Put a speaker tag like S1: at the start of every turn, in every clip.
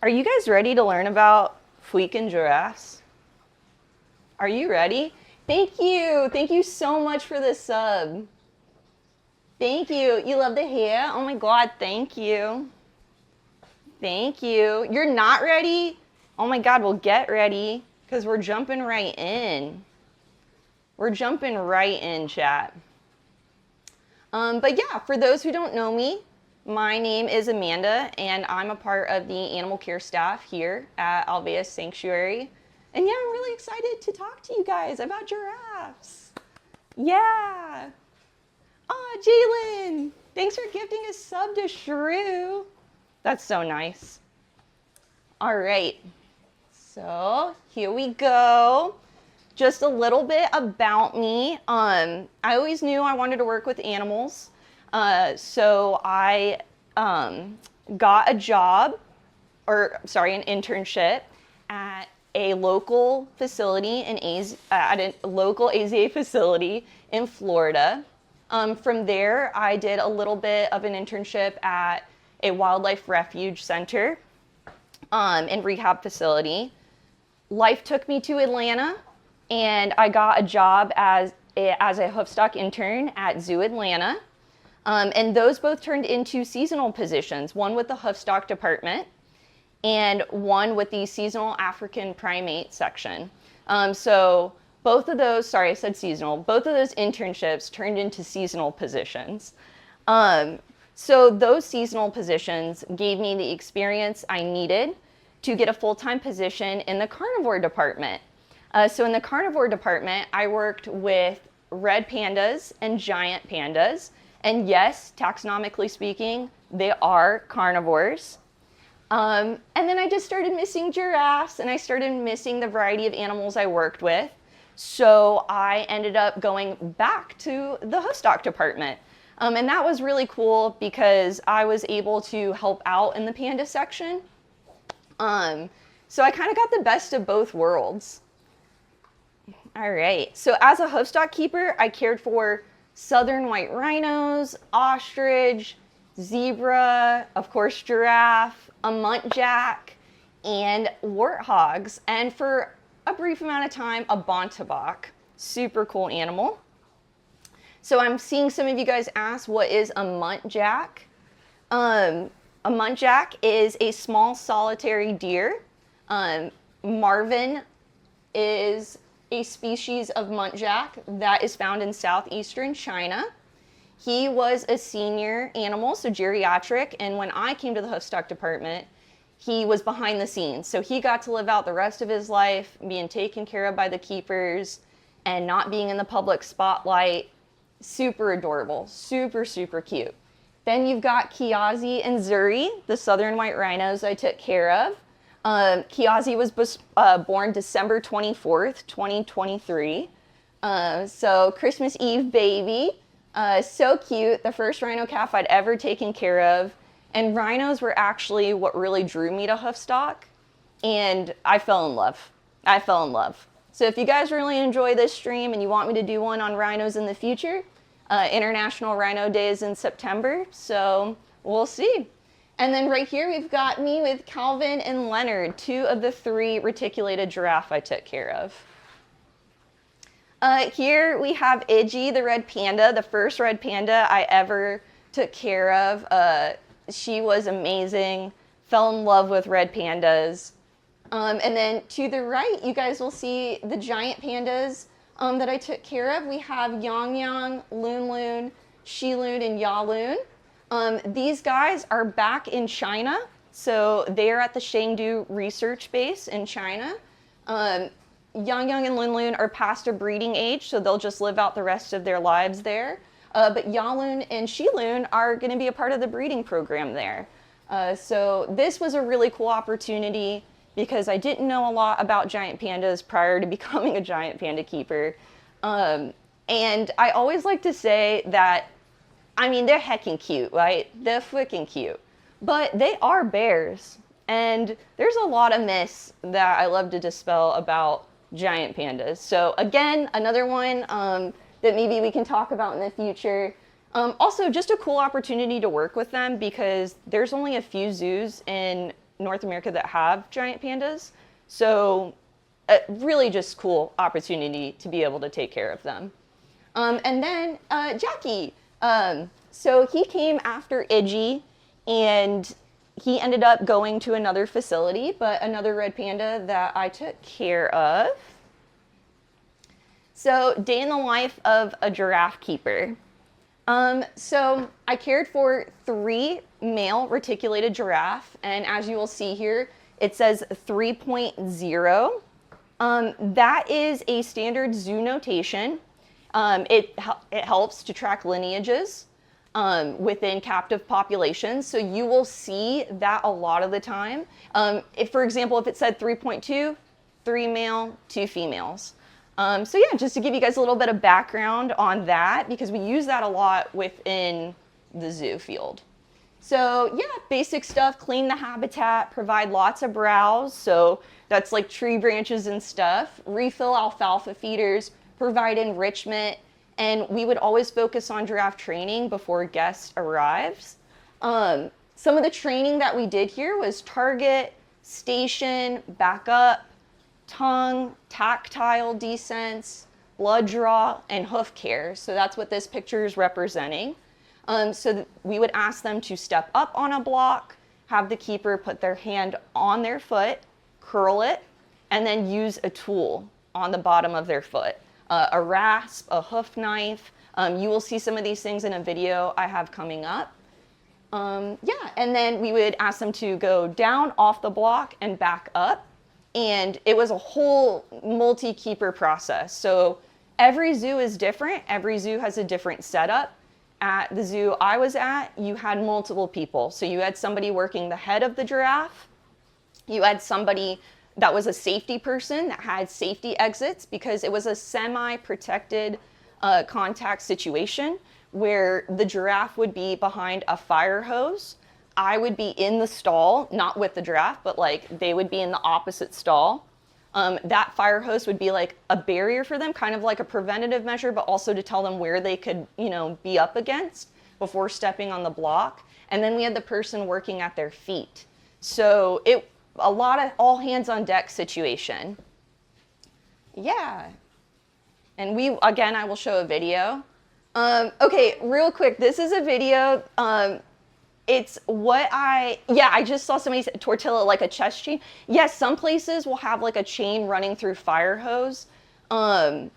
S1: Are you guys ready to learn about freaking giraffes? Are you ready? Thank you. Thank you so much for the sub. Thank you. You love the hair? Oh my God, thank you. Thank you. You're not ready? Oh my God, well get ready because we're jumping right in. We're jumping right in, chat. But yeah, for those who don't know me, my name is Amanda, and I'm a part of the animal care staff here at Alveus Sanctuary. And yeah, I'm really excited to talk to you guys about giraffes. Yeah. Oh, Jalen, thanks for gifting a sub to Shrew. That's so nice. All right, so here we go. Just a little bit about me. I always knew I wanted to work with animals. So I got a job, an internship at a local facility at a local AZA facility in Florida. From there, I did a little bit of an internship at a wildlife refuge center and rehab facility. Life took me to Atlanta, and I got a job as a hoofstock intern at Zoo Atlanta. And those both turned into seasonal positions, one with the hoofstock department and one with the seasonal African primate section. So both of those, sorry, I said seasonal, both of those internships turned into seasonal positions. So those seasonal positions gave me the experience I needed to get a full-time position in the carnivore department. So in the carnivore department, I worked with red pandas and giant pandas. And yes, taxonomically speaking, they are carnivores. And then I just started missing giraffes, and I started missing the variety of animals I worked with. So I ended up going back to the hoofstock department. And that was really cool because I was able to help out in the panda section. So I kind of got the best of both worlds. All right, so as a hoofstock keeper, I cared for southern white rhinos, ostrich, zebra, of course giraffe, a muntjac, and warthogs, and for a brief amount of time, a bontebok. Super cool animal. So I'm seeing some of you guys ask, what is a muntjac? A muntjac is a small solitary deer. Marvin is a species of muntjac that is found in southeastern China. He was a senior animal, so geriatric, and when I came to the hoofstock department, he was behind the scenes. So he got to live out the rest of his life being taken care of by the keepers and not being in the public spotlight. Super adorable, super, super cute. Then you've got Kiazi and Zuri, the southern white rhinos I took care of. Kiazi was born December 24th, 2023. So Christmas Eve baby. So cute. The first rhino calf I'd ever taken care of. And rhinos were actually what really drew me to hoofstock. And I fell in love. I fell in love. So if you guys really enjoy this stream and you want me to do one on rhinos in the future, International Rhino Day is in September. So we'll see. And then right here, we've got me with Calvin and Leonard, 2 of the 3 reticulated giraffe I took care of. Here we have Iggy, the red panda, the first red panda I ever took care of. She was amazing, fell in love with red pandas. And then to the right, you guys will see the giant pandas that I took care of. We have Yang Yang, Loon Loon, Shi Loon, and Ya Loon. These guys are back in China, so they are at the Chengdu research base in China. Yang Yang and Lin Lun are past a breeding age, so they'll just live out the rest of their lives there. But Ya Loon and Shi Loon are going to be a part of the breeding program there. So this was a really cool opportunity because I didn't know a lot about giant pandas prior to becoming a giant panda keeper. And I always like to say that, I mean, they're heckin' cute, right? They're freaking cute. But they are bears. And there's a lot of myths that I love to dispel about giant pandas. So again, another one that maybe we can talk about in the future. Also, just a cool opportunity to work with them because there's only a few zoos in North America that have giant pandas. So really just cool opportunity to be able to take care of them. And then Jackie. So he came after Iggy, and he ended up going to another facility, but another red panda that I took care of. So day in the life of a giraffe keeper. So I cared for 3 male reticulated giraffe, and as you will see here, it says 3.0. That is a standard zoo notation. It helps to track lineages within captive populations, so you will see that a lot of the time. If, for example, if it said 3.2, 3 male, 2 females. So yeah, just to give you guys a little bit of background on that, because we use that a lot within the zoo field. So yeah, basic stuff, clean the habitat, provide lots of browse, so that's like tree branches and stuff, refill alfalfa feeders, provide enrichment, and we would always focus on giraffe training before a guest arrives. Some of the training that we did here was target, station, back up, tongue, tactile descents, blood draw, and hoof care. So that's what this picture is representing. So we would ask them to step up on a block, have the keeper put their hand on their foot, curl it, and then use a tool on the bottom of their foot. A rasp, a hoof knife. You will see some of these things in a video I have coming up. Yeah, and then we would ask them to go down off the block and back up. And it was a whole multi-keeper process. So every zoo is different. Every zoo has a different setup. At the zoo I was at, you had multiple people. So you had somebody working the head of the giraffe. You had somebody that was a safety person that had safety exits, because it was a semi-protected contact situation where the giraffe would be behind a fire hose. I would be in the stall, not with the giraffe, but like they would be in the opposite stall. That fire hose would be like a barrier for them, kind of like a preventative measure, but also to tell them where they could, you know, be up against before stepping on the block. And then we had the person working at their feet. So a lot of all hands on deck situation. Yeah. And again, I will show a video. Okay, real quick, this is a video. It's what I just saw somebody say tortilla, like a chest chain. Yes, some places will have like a chain running through fire hose. And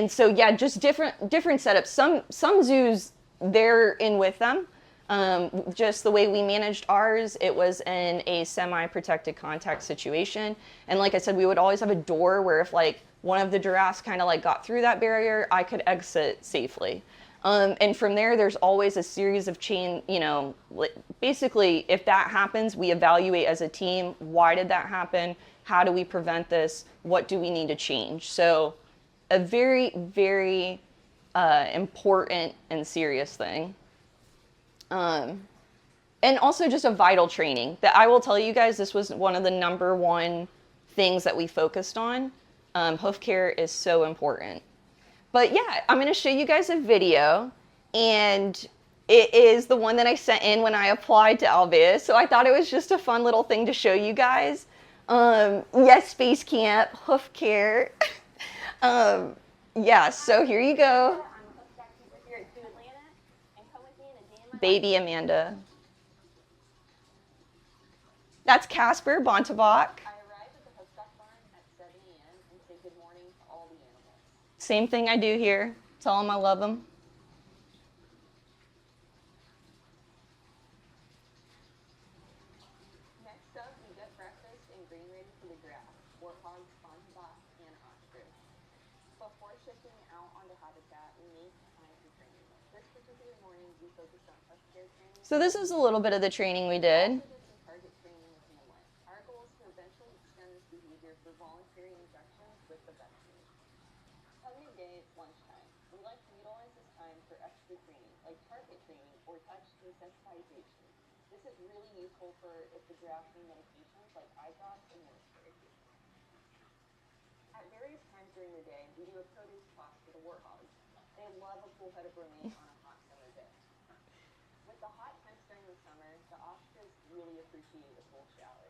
S1: so yeah, just different setups. Some zoos, they're in with them. Just the way we managed ours, it was in a semi-protected contact situation. And like I said, we would always have a door where if like one of the giraffes kind of like got through that barrier, I could exit safely. And from there, there's always a series of chain, you know, basically if that happens, we evaluate as a team, why did that happen? How do we prevent this? What do we need to change? So a very, very important and serious thing. And also just a vital training that I will tell you guys, this was one of the #1 things that we focused on. Hoof care is so important. But yeah, I'm going to show you guys a video, and it is the one that I sent in when I applied to Alveus. So I thought it was just a fun little thing to show you guys. Yes, Space Camp, hoof care. Yeah, so here you go. Baby Amanda. That's Casper Bontebok. Same thing I do here. Tell them I love them.
S2: Next up, we get breakfast and grain ready for the grass. Warthogs, Bontebok, and ostrich. Before shifting out onto habitat, we make time for training. This particular morning, we focused on hoof care training.
S1: So this is a little bit of the training we did.
S2: Target training within the line. Our goal is to eventually extend this behavior for voluntary injections with the vet team. At midday, it's lunchtime. We like to utilize this time for extra training, like target training or touch desensitization. This is really useful for if the giraffe need medications like eye drops and nose spray. At various times during the day, we do a produce toss for the warthogs. They love a cool head of bromine on a hot summer day. With the hot temps during the summer, the ostriches really appreciate you a full shower.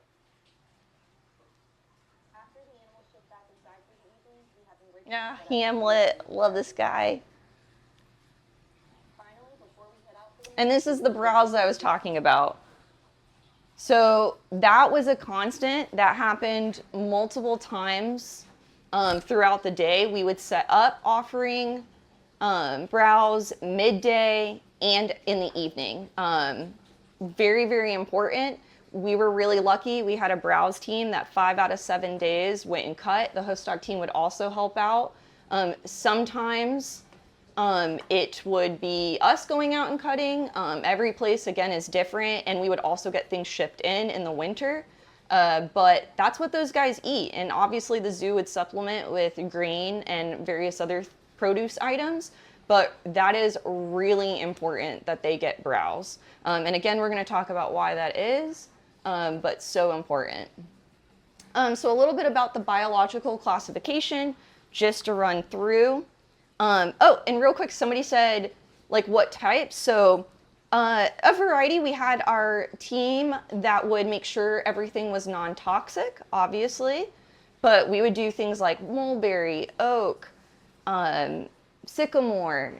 S2: After the animals shift back inside for the evening, we have them break
S1: Yeah,
S2: set up
S1: Hamlet. Love this guy.
S2: Finally, before we head out for the
S1: And
S2: night,
S1: this is the browse that I was talking about. So that was a constant that happened multiple times throughout the day. We would set up offering, browse midday and in the evening. Very, very important. We were really lucky. We had a browse team that 5 out of 7 days went and cut. The host dog team would also help out. Sometimes it would be us going out and cutting. Every place, again, is different, and we would also get things shipped in the winter. But that's what those guys eat. And obviously the zoo would supplement with grain and various other produce items. But that is really important that they get browse. And again, we're going to talk about why that is, but so important. So a little bit about the biological classification, just to run through. Oh, and real quick, somebody said, like, what types? So a variety. We had our team that would make sure everything was non-toxic, obviously. But we would do things like mulberry, oak, sycamore,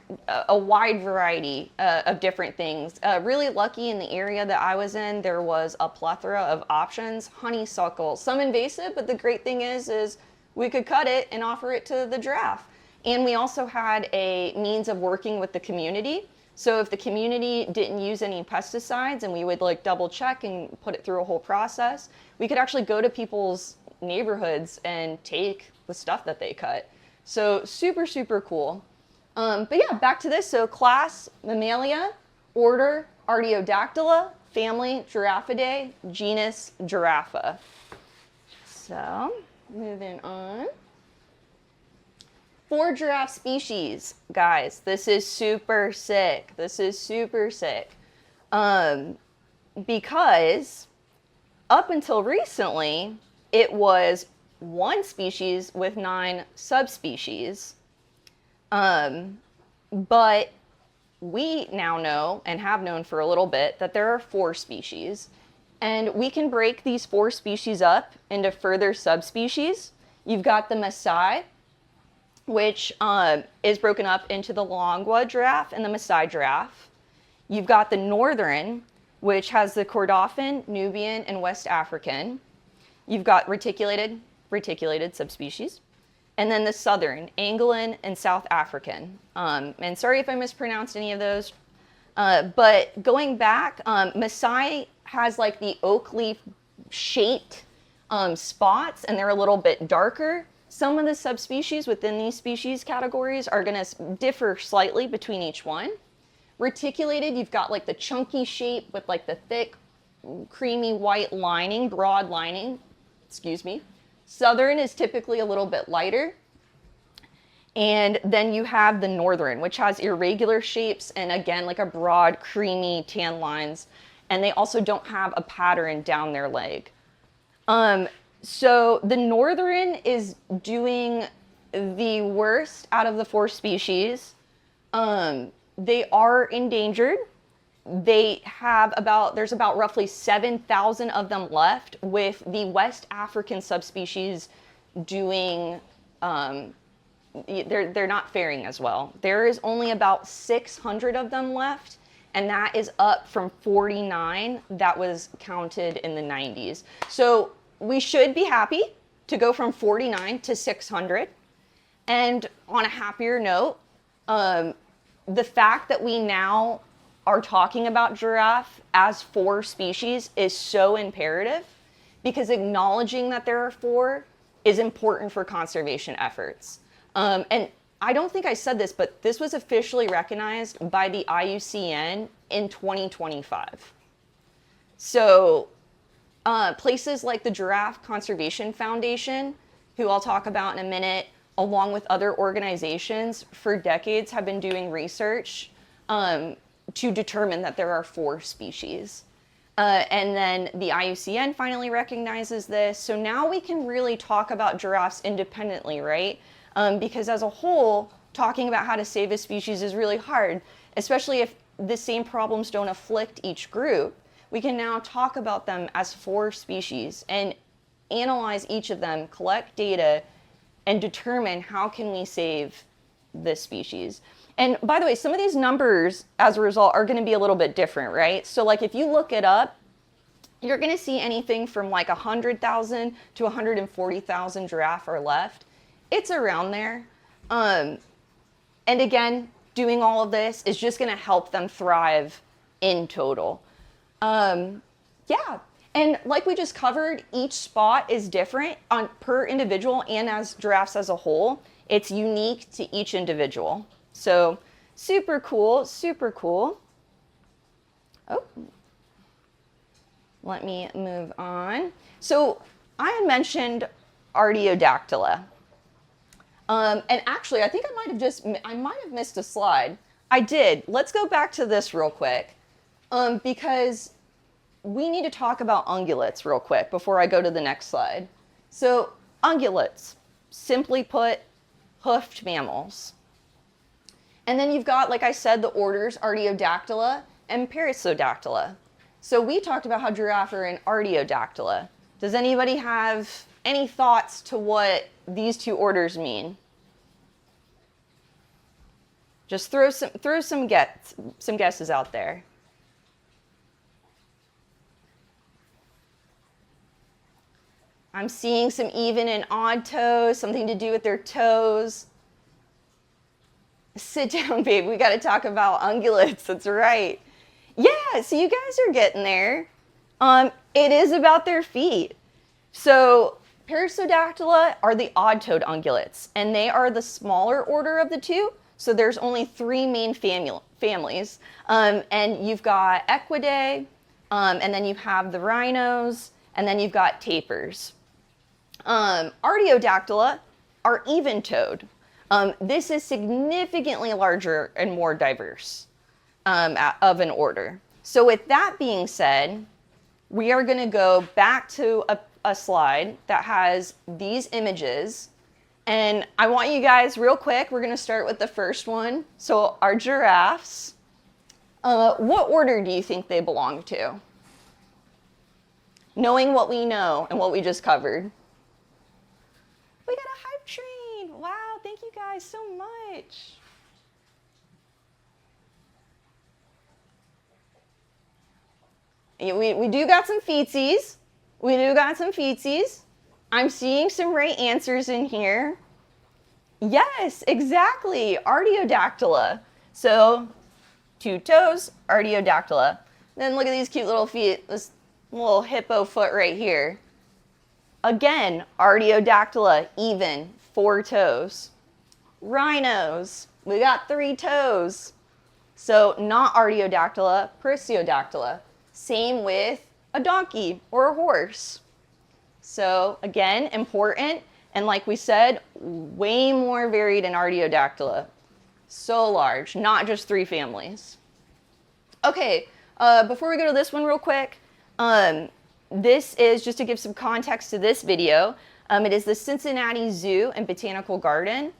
S1: a wide variety of different things. Really lucky in the area that I was in, there was a plethora of options. Honeysuckle, some invasive, but the great thing is we could cut it and offer it to the giraffe. And we also had a means of working with the community. So if the community didn't use any pesticides, and we would like double check and put it through a whole process, we could actually go to people's neighborhoods and take the stuff that they cut. So super, super cool. But yeah, back to this. So class, Mammalia, order, Artiodactyla, family, Giraffidae, genus, Giraffa. So moving on. 4 giraffe species, guys. This is super sick. This is super sick. Because up until recently, it was 1 species with 9 subspecies. But we now know, and have known for a little bit, that there are 4 species. And we can break these 4 species up into further subspecies. You've got the Maasai, which is broken up into the Longwa giraffe and the Maasai giraffe. You've got the northern, which has the Kordofan, Nubian, and West African. You've got reticulated subspecies. And then the southern, Angolan and South African. And sorry if I mispronounced any of those. But going back, Maasai has like the oak leaf shaped spots, and they're a little bit darker. Some of the subspecies within these species categories are going to differ slightly between each one. Reticulated, you've got like the chunky shape with like the thick, creamy white lining, broad lining, excuse me. Southern is typically a little bit lighter. And then you have the northern, which has irregular shapes and again, like a broad, creamy tan lines. And they also don't have a pattern down their leg. So the northern is doing the worst out of the 4 species. They are endangered. There's about roughly 7,000 of them left, with the West African subspecies doing, they're not faring as well. There is only about 600 of them left, and that is up from 49 that was counted in the 90s. So we should be happy to go from 49 to 600. And on a happier note, the fact that we now are talking about giraffe as 4 species is so imperative, because acknowledging that there are 4 is important for conservation efforts. And I don't think I said this, but this was officially recognized by the IUCN in 2025. So places like the Giraffe Conservation Foundation, who I'll talk about in a minute, along with other organizations for decades have been doing research to determine that there are 4 species. And then the IUCN finally recognizes this. So now we can really talk about giraffes independently, right? Because as a whole, talking about how to save a species is really hard, especially if the same problems don't afflict each group. we can now talk about them as 4 species and analyze each of them, collect data, and determine how can we save this species. And by the way, some of these numbers as a result are going to be a little bit different, right? So like if you look it up, you're going to see anything from like 100,000 to 140,000 giraffe are left. It's around there. And again, doing all of this is just going to help them thrive in total. Yeah. And like we just covered, each spot is different on per individual, and as giraffes as a whole, it's unique to each individual. So super cool, super cool. Oh, let me move on. So I had mentioned Artiodactyla. And actually, I think I might have missed a slide. I did. Let's go back to this real quick, because we need to talk about ungulates real quick before I go to the next slide. So ungulates, simply put, hoofed mammals. And then you've got, like I said, the orders Artiodactyla and Perissodactyla. So we talked about how giraffe are in Artiodactyla. Does anybody have any thoughts to what these 2 orders mean? Just throw some guesses out there. I'm seeing some even and odd toes, something to do with their toes. Sit down, babe. We got to talk about ungulates. That's right. Yeah, so you guys are getting there. It is about their feet. So Perissodactyla are the odd-toed ungulates, and they are the smaller order of the 2. So there's only 3 main families. And you've got Equidae, and then you have the rhinos, and then you've got tapirs. Artiodactyla are even-toed. This is significantly larger and more diverse of an order. So with that being said, we are going to go back to a slide that has these images. And I want you guys, real quick, we're going to start with the first one. So our giraffes, what order do you think they belong to? Knowing what we know and what we just covered. We got a hype train. Wow, thank you guys so much. We do got some feetsies. We do got some feetsies. I'm seeing some right answers in here. Yes, exactly. Artiodactyla. So 2 toes, Artiodactyla. Then look at these cute little feet. This little hippo foot right here. Again, Artiodactyla, even 4 toes. Rhinos, we got 3 toes. So not Artiodactyla, Perissodactyla. Same with a donkey or a horse. So again, important, and like we said, way more varied in Artiodactyla. So large, not just 3 families. Okay, before we go to this one real quick, this is just to give some context to this video. It is the Cincinnati Zoo and Botanical Garden.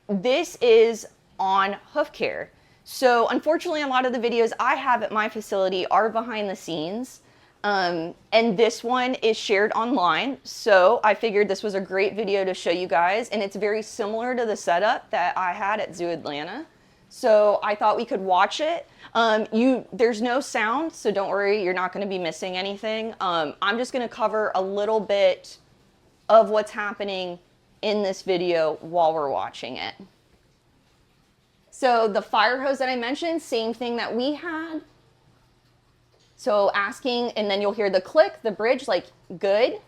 S1: This is on hoof care. So unfortunately, a lot of the videos I have at my facility are behind the scenes. And this one is shared online. So I figured this was a great video to show you guys. And it's very similar to the setup that I had at Zoo Atlanta. So I thought we could watch it. There's no sound, so don't worry, you're not going to be missing anything. I'm just going to cover a little bit of what's happening in this video while we're watching it. So the fire hose that I mentioned, same thing that we had. So asking, and then you'll hear the click, the bridge, like good.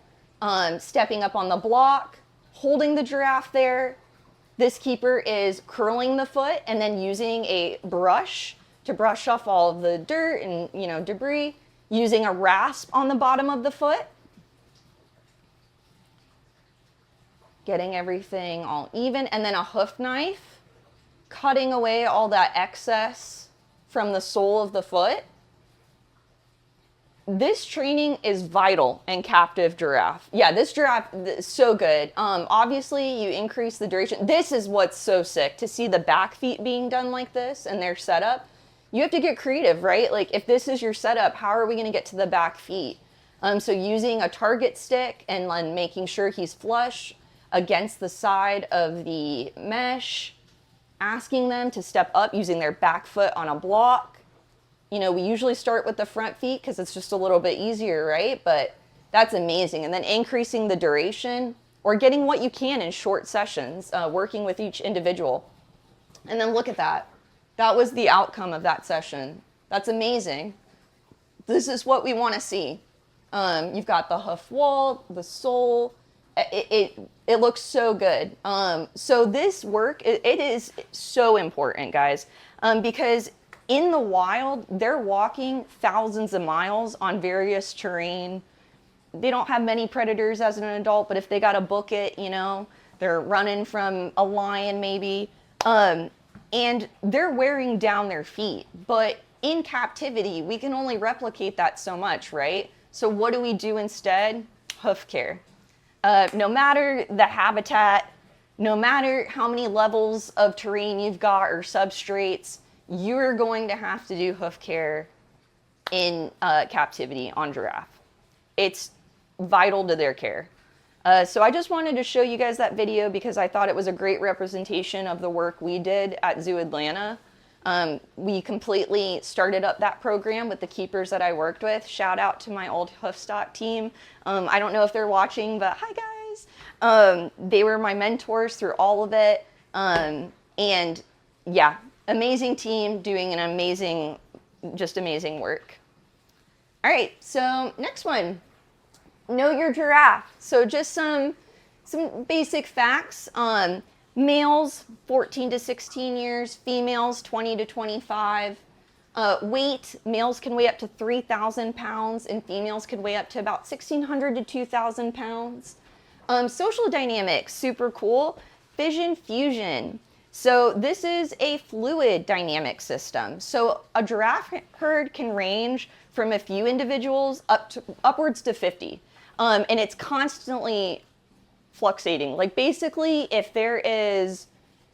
S1: Stepping up on the block, holding the giraffe there. This keeper is curling the foot and then using a brush to brush off all of the dirt and debris, using a rasp on the bottom of the foot. Getting everything all even, and then a hoof knife, cutting away all that excess from the sole of the foot. This training is vital in captive giraffe. Yeah, this giraffe is so good. Obviously, you increase the duration. This is what's so sick, to see the back feet being done like this and their setup. you have to get creative, right? Like if this is your setup, how are we going to get to the back feet? So using a target stick and then making sure he's flush against the side of the mesh, asking them to step up using their back foot on a block. You know, we usually start with the front feet because it's just a little bit easier, right? But that's amazing. And then increasing the duration or getting what you can in short sessions, working with each individual. And then look at that. That was the outcome of that session. That's amazing. This is what we want to see. You've got the hoof wall, the sole. It looks so good. So this work, it is so important, guys, because in the wild, they're walking thousands of miles on various terrain. They don't have many predators as an adult, but if they got to book it, you know, they're running from a lion maybe, and they're wearing down their feet. But in captivity, we can only replicate that so much, right? So what do we do instead? Hoof care. No matter the habitat, no matter how many levels of terrain you've got or substrates, you're going to have to do hoof care in captivity on giraffe. It's vital to their care. So I just wanted to show you guys that video because I thought it was a great representation of the work we did at Zoo Atlanta. We completely started up that program with the keepers that I worked with. Shout out to my old Hoofstock team. I don't know if they're watching, but hi guys. They were my mentors through all of it. And yeah, amazing team doing an amazing, just amazing work. All right, so next one, know your giraffe. So just some basic facts. Males, 14 to 16 years, females, 20 to 25. Weight, males can weigh up to 3,000 pounds and females can weigh up to about 1,600 to 2,000 pounds. Social dynamics, super cool. Fission fusion. So this is a fluid dynamic system. So a giraffe herd can range from a few individuals upwards to 50. And it's constantly fluctuating. Like basically if there is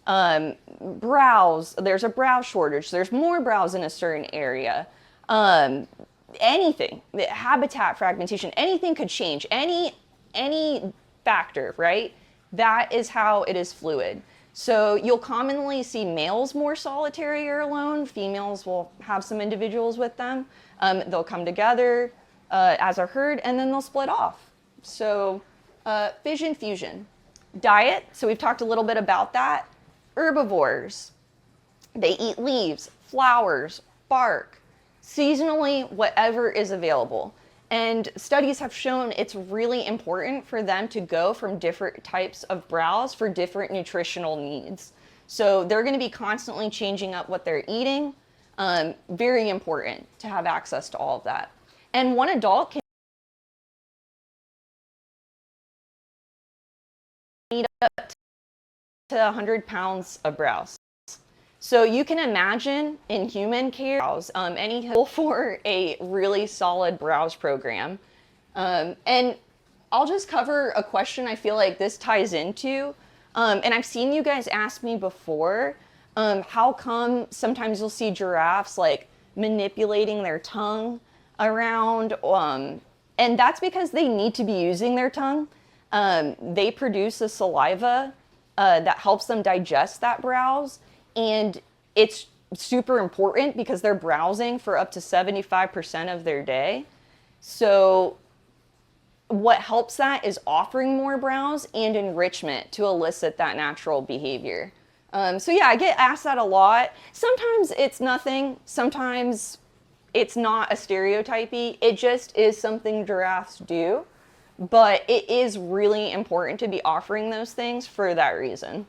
S1: browse, there's a browse shortage, there's more browse in a certain area, anything, habitat fragmentation, anything could change, any factor, right? That is how it is fluid. So you'll commonly see males more solitary or alone. Females will have some individuals with them. They'll come together as a herd and then they'll split off. So fission fusion. Diet, so we've talked a little bit about that. Herbivores, they eat leaves, flowers, bark, seasonally, whatever is available. And studies have shown it's really important for them to go from different types of browse for different nutritional needs. So they're going to be constantly changing up what they're eating. Very important to have access to all of that. And one adult can eat up to 100 pounds of browse. So you can imagine in human care, any for a really solid browse program. And I'll just cover a question I feel like this ties into. And I've seen you guys ask me before, how come sometimes you'll see giraffes like manipulating their tongue around? And that's because they need to be using their tongue. They produce a saliva that helps them digest that browse. And it's super important because they're browsing for up to 75% of their day. So what helps that is offering more browse and enrichment to elicit that natural behavior. So yeah, I get asked that a lot. Sometimes it's nothing. Sometimes it's not a stereotypy. It just is something giraffes do. But it is really important to be offering those things for that reason.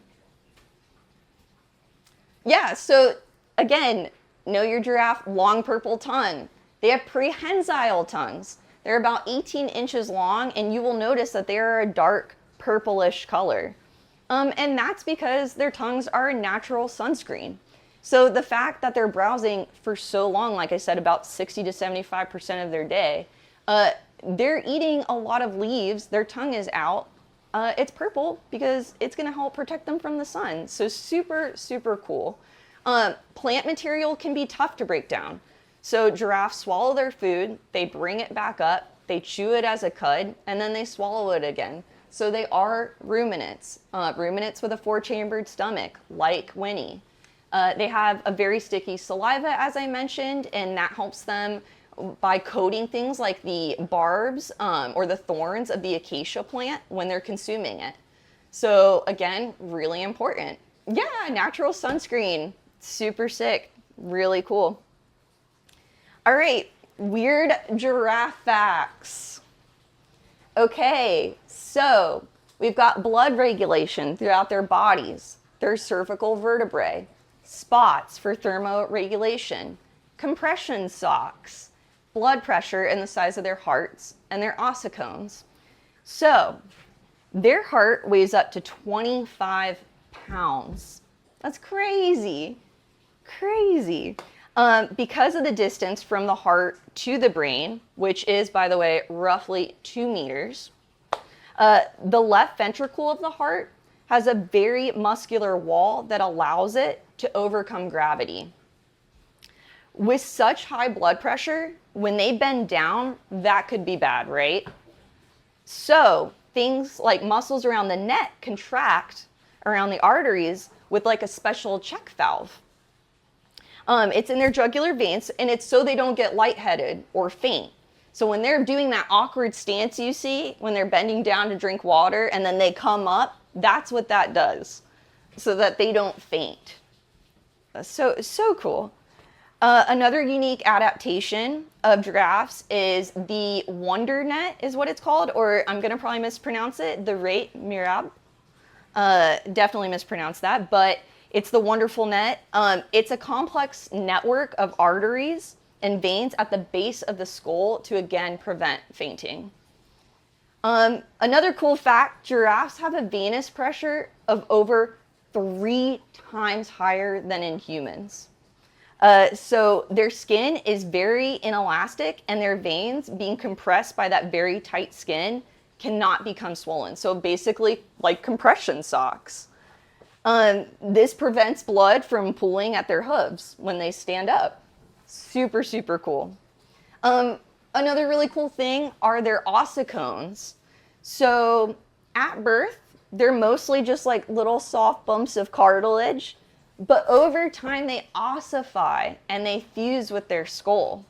S1: Yeah, so again, know your giraffe, long purple tongue. They have prehensile tongues. They're about 18 inches long, and you will notice that they are a dark purplish color. And that's because their tongues are a natural sunscreen. So the fact that they're browsing for so long, like I said, about 60 to 75% of their day, they're eating a lot of leaves, their tongue is out. It's purple because it's going to help protect them from the sun. So super, super cool. Plant material can be tough to break down. So giraffes swallow their food, they bring it back up, they chew it as a cud, and then they swallow it again. So they are ruminants, ruminants with a 4-chambered stomach, like Winnie. They have a very sticky saliva, as I mentioned, and that helps them by coating things like the barbs or the thorns of the acacia plant when they're consuming it. So again, really important. Yeah, natural sunscreen, super sick, really cool. All right, weird giraffe facts. Okay, so we've got blood regulation throughout their bodies, their cervical vertebrae, spots for thermoregulation, compression socks, blood pressure and the size of their hearts, and their ossicones. So their heart weighs up to 25 pounds. That's crazy, crazy. Because of the distance from the heart to the brain, which is, by the way, roughly 2 meters, the left ventricle of the heart has a very muscular wall that allows it to overcome gravity. With such high blood pressure, when they bend down, that could be bad, right? So things like muscles around the neck contract around the arteries with like a special check valve. It's in their jugular veins, and it's so they don't get lightheaded or faint. So when they're doing that awkward stance you see, when they're bending down to drink water and then they come up, that's what that does, so that they don't faint. So cool. Another unique adaptation of giraffes is the wonder net, is what it's called, or I'm going to probably mispronounce it, the rate mirab. Definitely mispronounced that, but it's the wonderful net. It's a complex network of arteries and veins at the base of the skull to, again, prevent fainting. Another cool fact, giraffes have a venous pressure of over 3 times higher than in humans. So their skin is very inelastic, and their veins, being compressed by that very tight skin, cannot become swollen. So basically, like compression socks. This prevents blood from pooling at their hooves when they stand up. Super, super cool. Another really cool thing are their ossicones. So at birth, they're mostly just like little soft bumps of cartilage, but over time they ossify and they fuse with their skull.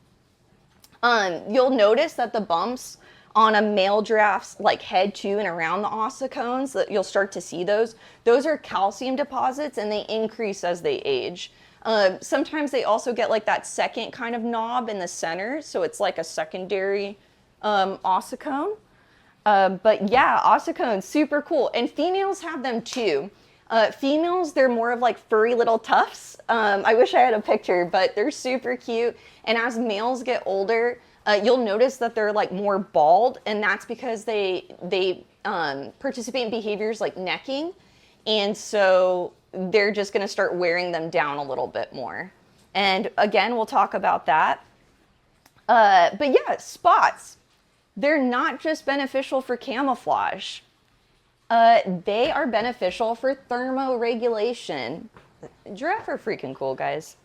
S1: You'll notice that the bumps on a male giraffe's like head to and around the ossicones, that you'll start to see those are calcium deposits, and they increase as they age. Sometimes they also get like that second kind of knob in the center, so it's like a secondary ossicone. But yeah, ossicones, super cool. And females have them too. Females, they're more of like furry little tufts. I wish I had a picture, but they're super cute. And as males get older, you'll notice that they're like more bald, and that's because they participate in behaviors like necking. And so they're just going to start wearing them down a little bit more. And again, we'll talk about that. But yeah, spots. They're not just beneficial for camouflage. They are beneficial for thermoregulation. Giraffes are freaking cool, guys.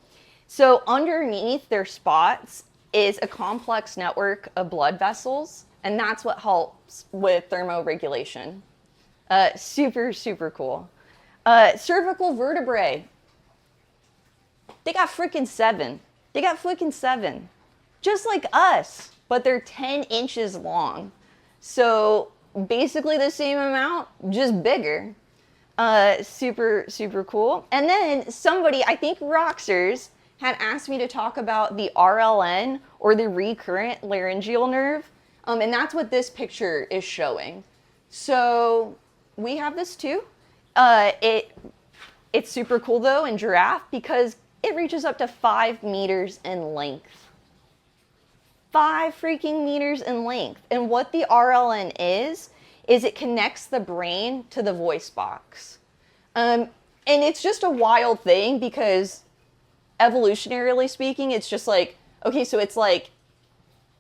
S1: So underneath their spots is a complex network of blood vessels, and that's what helps with thermoregulation. Super, super cool. Cervical vertebrae. They got freaking 7. They got freaking 7. Just like us, but they're 10 inches long. So basically the same amount, just bigger. Super, super cool. And then somebody, I think Roxers, had asked me to talk about the RLN, or the recurrent laryngeal nerve. And that's what this picture is showing. So we have this too. It's super cool though in giraffe because it reaches up to 5 meters in length. 5 freaking meters in length. And what the RLN is it connects the brain to the voice box. And it's just a wild thing because evolutionarily speaking, it's just like, okay, so it's like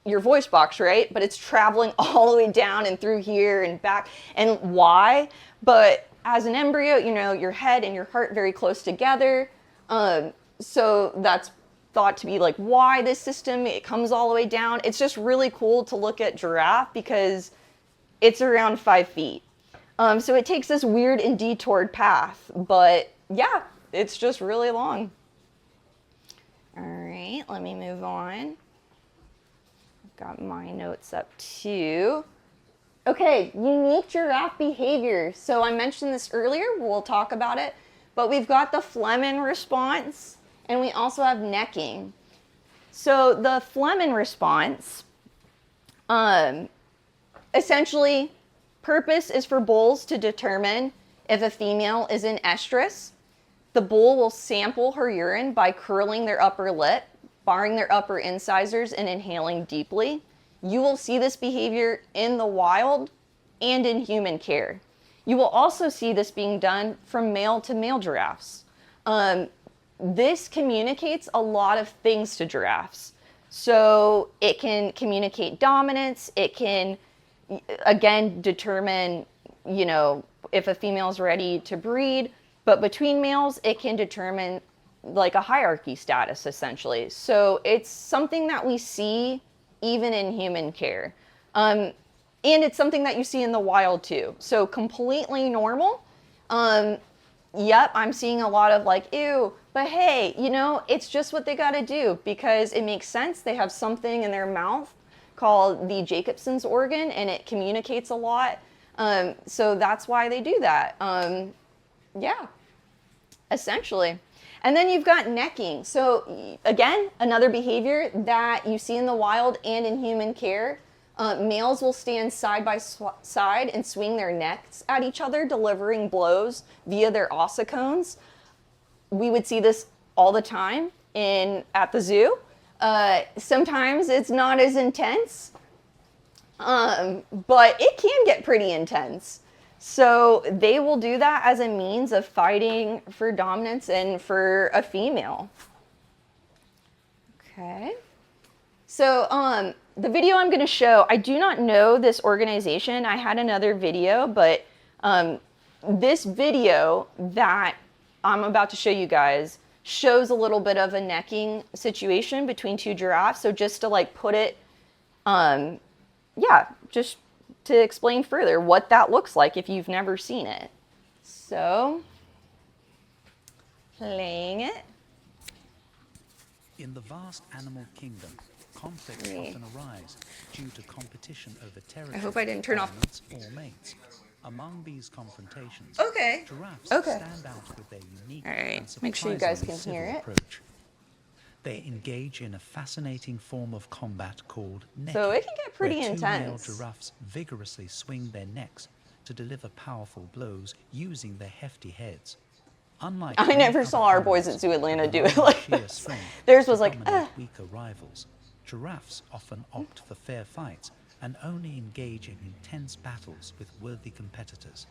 S1: your voice box, right? But it's traveling all the way down and through here and back. And why? But as an embryo, you know, your head and your heart very close together. So that's thought to be like why this system, it comes all the way down. It's just really cool to look at giraffe because it's around 5 feet. So it takes this weird and detoured path, but yeah, it's just really long. All right, let me move on. I've got my notes up too. Okay, unique giraffe behavior. So I mentioned this earlier, we'll talk about it, but we've got the Flehmen response and we also have necking. So the Flehmen response, essentially, purpose is for bulls to determine if a female is in estrus. The bull will sample her urine by curling their upper lip, barring their upper incisors, and inhaling deeply. You will see this behavior in the wild and in human care. You will also see this being done from male to male giraffes. This communicates a lot of things to giraffes. So it can communicate dominance. It can, again, determine, you know, if a female is ready to breed. But between males, it can determine like a hierarchy status, essentially. So it's something that we see even in human care. And it's something that you see in the wild too. So completely normal. Yep, I'm seeing a lot of like, ew, but hey, you know, it's just what they gotta do because it makes sense. They have something in their mouth called the Jacobson's organ and it communicates a lot. So that's why they do that. Yeah, essentially. And then you've got necking. So again, another behavior that you see in the wild and in human care. Males will stand side by side and swing their necks at each other, delivering blows via their ossicones. We would see this all the time at the zoo. Sometimes it's not as intense, but it can get pretty intense. So they will do that as a means of fighting for dominance and for a female. Okay. So the video I'm going to show, I do not know this organization. I had another video, but this video that I'm about to show you guys shows a little bit of a necking situation between two giraffes. So just to like put it, yeah, just to explain further what that looks like if you've never seen it. So, playing it.
S3: In the vast animal kingdom, conflicts often arise due to competition over territory.
S1: I hope I didn't turn off.
S3: Or mates. Among these confrontations,
S1: Okay.
S3: giraffes
S1: Okay.
S3: stand out with their unique
S1: All right.
S3: and
S1: Make sure you guys
S3: surprisingly
S1: can hear
S3: civil
S1: it.
S3: approach. They engage in a fascinating form of combat called necking.
S1: So it can get pretty
S3: where
S1: intense.
S3: Two male giraffes vigorously swing their necks to deliver powerful blows using their hefty heads. Unlike
S1: I never
S3: many
S1: saw
S3: other
S1: our boys at
S3: animals
S1: Zoo Atlanta
S3: with
S1: do
S3: a
S1: it like
S3: sheer
S1: this.
S3: strength
S1: Theirs
S3: to
S1: was like,
S3: dominate weaker rivals, giraffes often opt for fair fights and only engage in intense battles with worthy competitors.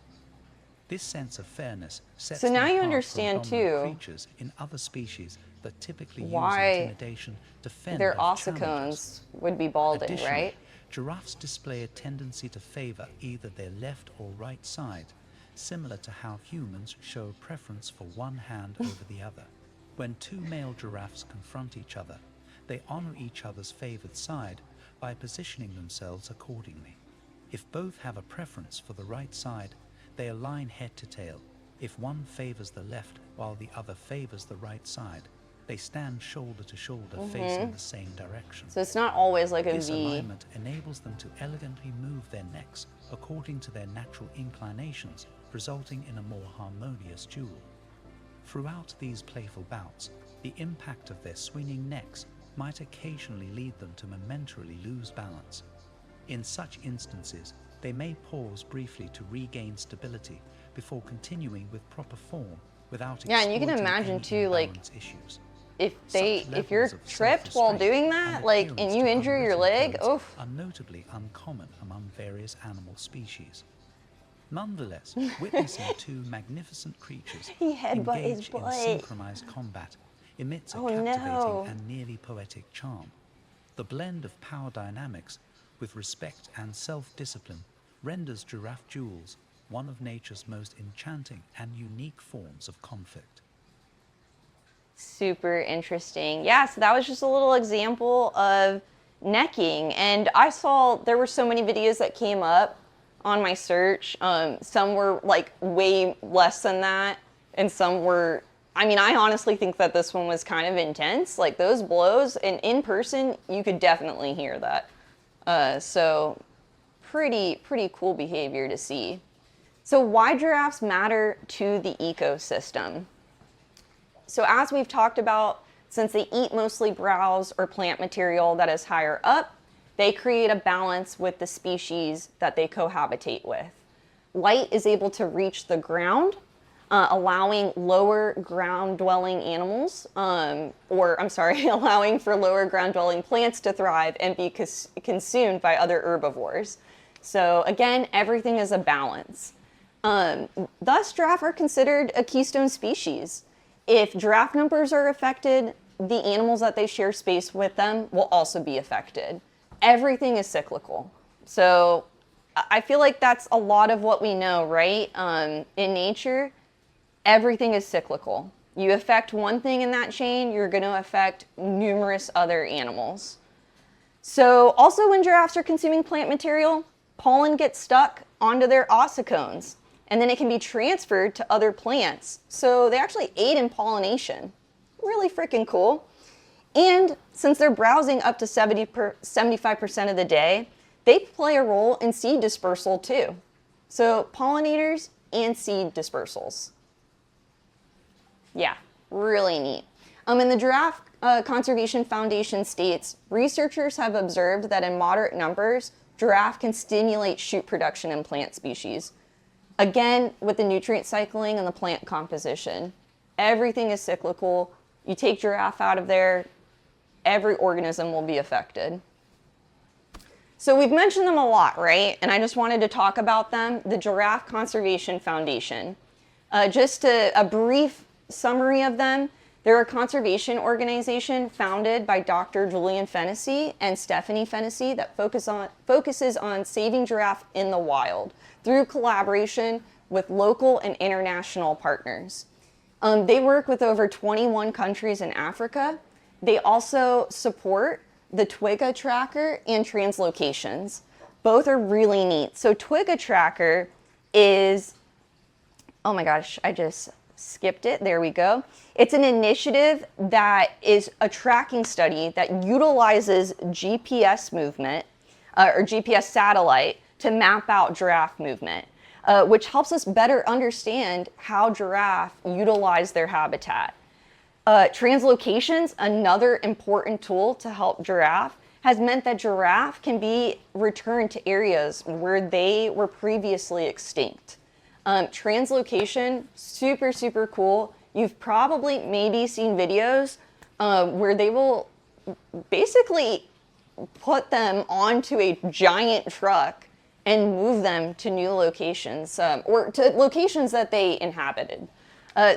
S3: This sense of fairness sets
S1: So now
S3: them
S1: you
S3: apart
S1: understand,
S3: from dominant
S1: too,
S3: creatures in other species that typically
S1: why
S3: use intimidation to fend
S1: their
S3: off challenges.
S1: ossicones would be balding,
S3: Additionally,
S1: right?
S3: giraffes display a tendency to favor either their left or right side, similar to how humans show a preference for one hand over the other. When two male giraffes confront each other, they honor each other's favored side by positioning themselves accordingly. If both have a preference for the right side, they align head to tail. If one favors the left while the other favors the right side, they stand shoulder to shoulder facing the same direction.
S1: So it's not always like a
S3: This
S1: V.
S3: alignment enables them to elegantly move their necks according to their natural inclinations, resulting in a more harmonious duel. Throughout these playful bouts, the impact of their swinging necks might occasionally lead them to momentarily lose balance. In such instances, they may pause briefly to regain stability before continuing with proper form without
S1: Yeah, and you can
S3: exploiting
S1: imagine,
S3: any
S1: too, like,
S3: imbalance issues.
S1: If you're
S3: Such levels of
S1: tripped while
S3: self-restraint
S1: doing
S3: and
S1: that, like, and
S3: adherence
S1: you
S3: to
S1: injure your
S3: unwritten
S1: leg,
S3: codes
S1: oof.
S3: are notably uncommon among various animal species. Nonetheless, witnessing two magnificent creatures
S1: He headbutted his
S3: engage in
S1: butt.
S3: synchronized combat emits a
S1: Oh,
S3: captivating
S1: no.
S3: and nearly poetic charm. The blend of power dynamics with respect and self-discipline renders giraffe duels one of nature's most enchanting and unique forms of conflict.
S1: Super interesting. Yeah, so that was just a little example of necking. And I saw there were so many videos that came up on my search. Some were like way less than that, and some were, I mean, I honestly think that this one was kind of intense. Like those blows, and in person, you could definitely hear that. So pretty cool behavior to see. So why giraffes matter to the ecosystem? So as we've talked about, since they eat mostly browse or plant material that is higher up, they create a balance with the species that they cohabitate with. Light is able to reach the ground, allowing lower ground dwelling animals, allowing for lower ground dwelling plants to thrive and be consumed by other herbivores. So again, everything is a balance. Thus, giraffe are considered a keystone species. If giraffe numbers are affected, the animals that they share space with them will also be affected. Everything is cyclical. So I feel like that's a lot of what we know, right? In nature, everything is cyclical. You affect one thing in that chain, you're going to affect numerous other animals. So also when giraffes are consuming plant material, pollen gets stuck onto their ossicones, and then it can be transferred to other plants. So they actually aid in pollination. Really freaking cool. And since they're browsing up to 75% of the day, they play a role in seed dispersal too. So pollinators and seed dispersals. Yeah, really neat. And the Giraffe Conservation Foundation states, researchers have observed that in moderate numbers, giraffe can stimulate shoot production in plant species. Again, with the nutrient cycling and the plant composition, everything is cyclical. You take giraffe out of there, every organism will be affected. So we've mentioned them a lot, right? And I just wanted to talk about them. The Giraffe Conservation Foundation. Just a brief summary of them. They're a conservation organization founded by Dr. Julian Fennessy and Stephanie Fennessy that focuses on saving giraffe in the wild through collaboration with local and international partners. They work with over 21 countries in Africa. They also support the Twiga tracker and translocations. Both are really neat. So Twiga tracker is, oh my gosh, I just skipped it. There we go. It's an initiative that is a tracking study that utilizes GPS movement or GPS satellite to map out giraffe movement, which helps us better understand how giraffe utilize their habitat. Translocations, another important tool to help giraffe, has meant that giraffe can be returned to areas where they were previously extinct. Translocation, super cool. You've probably maybe seen videos where they will basically put them onto a giant truck and move them to new locations, or to locations that they inhabited.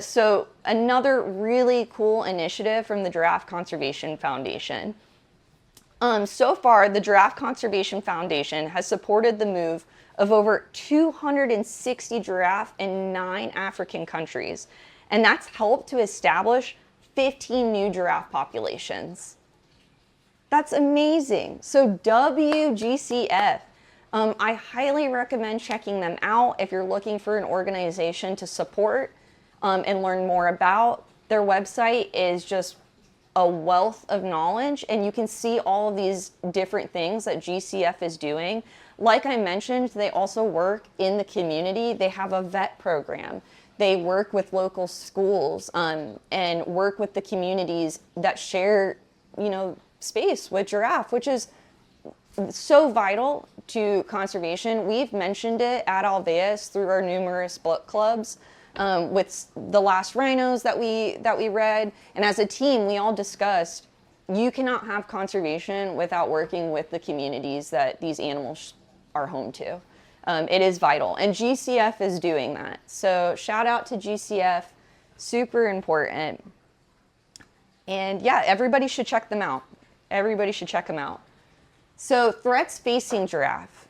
S1: So another really cool initiative from the Giraffe Conservation Foundation. So far, the Giraffe Conservation Foundation has supported the move of over 260 giraffe in 9 African countries, and that's helped to establish 15 new giraffe populations. That's amazing. So WGCF, I highly recommend checking them out if you're looking for an organization to support and learn more about. Their website is just a wealth of knowledge, and you can see all of these different things that GCF is doing. Like I mentioned, they also work in the community. They have a vet program. They work with local schools and work with the communities that share, space with giraffe, which is so vital to conservation. We've mentioned it at Alveus through our numerous book clubs. With the last rhinos that we read, and as a team we all discussed, you cannot have conservation without working with the communities that these animals are home to. It is vital, and GCF is doing that. So shout out to GCF, super important. And yeah, everybody should check them out. Everybody should check them out. So threats facing giraffe.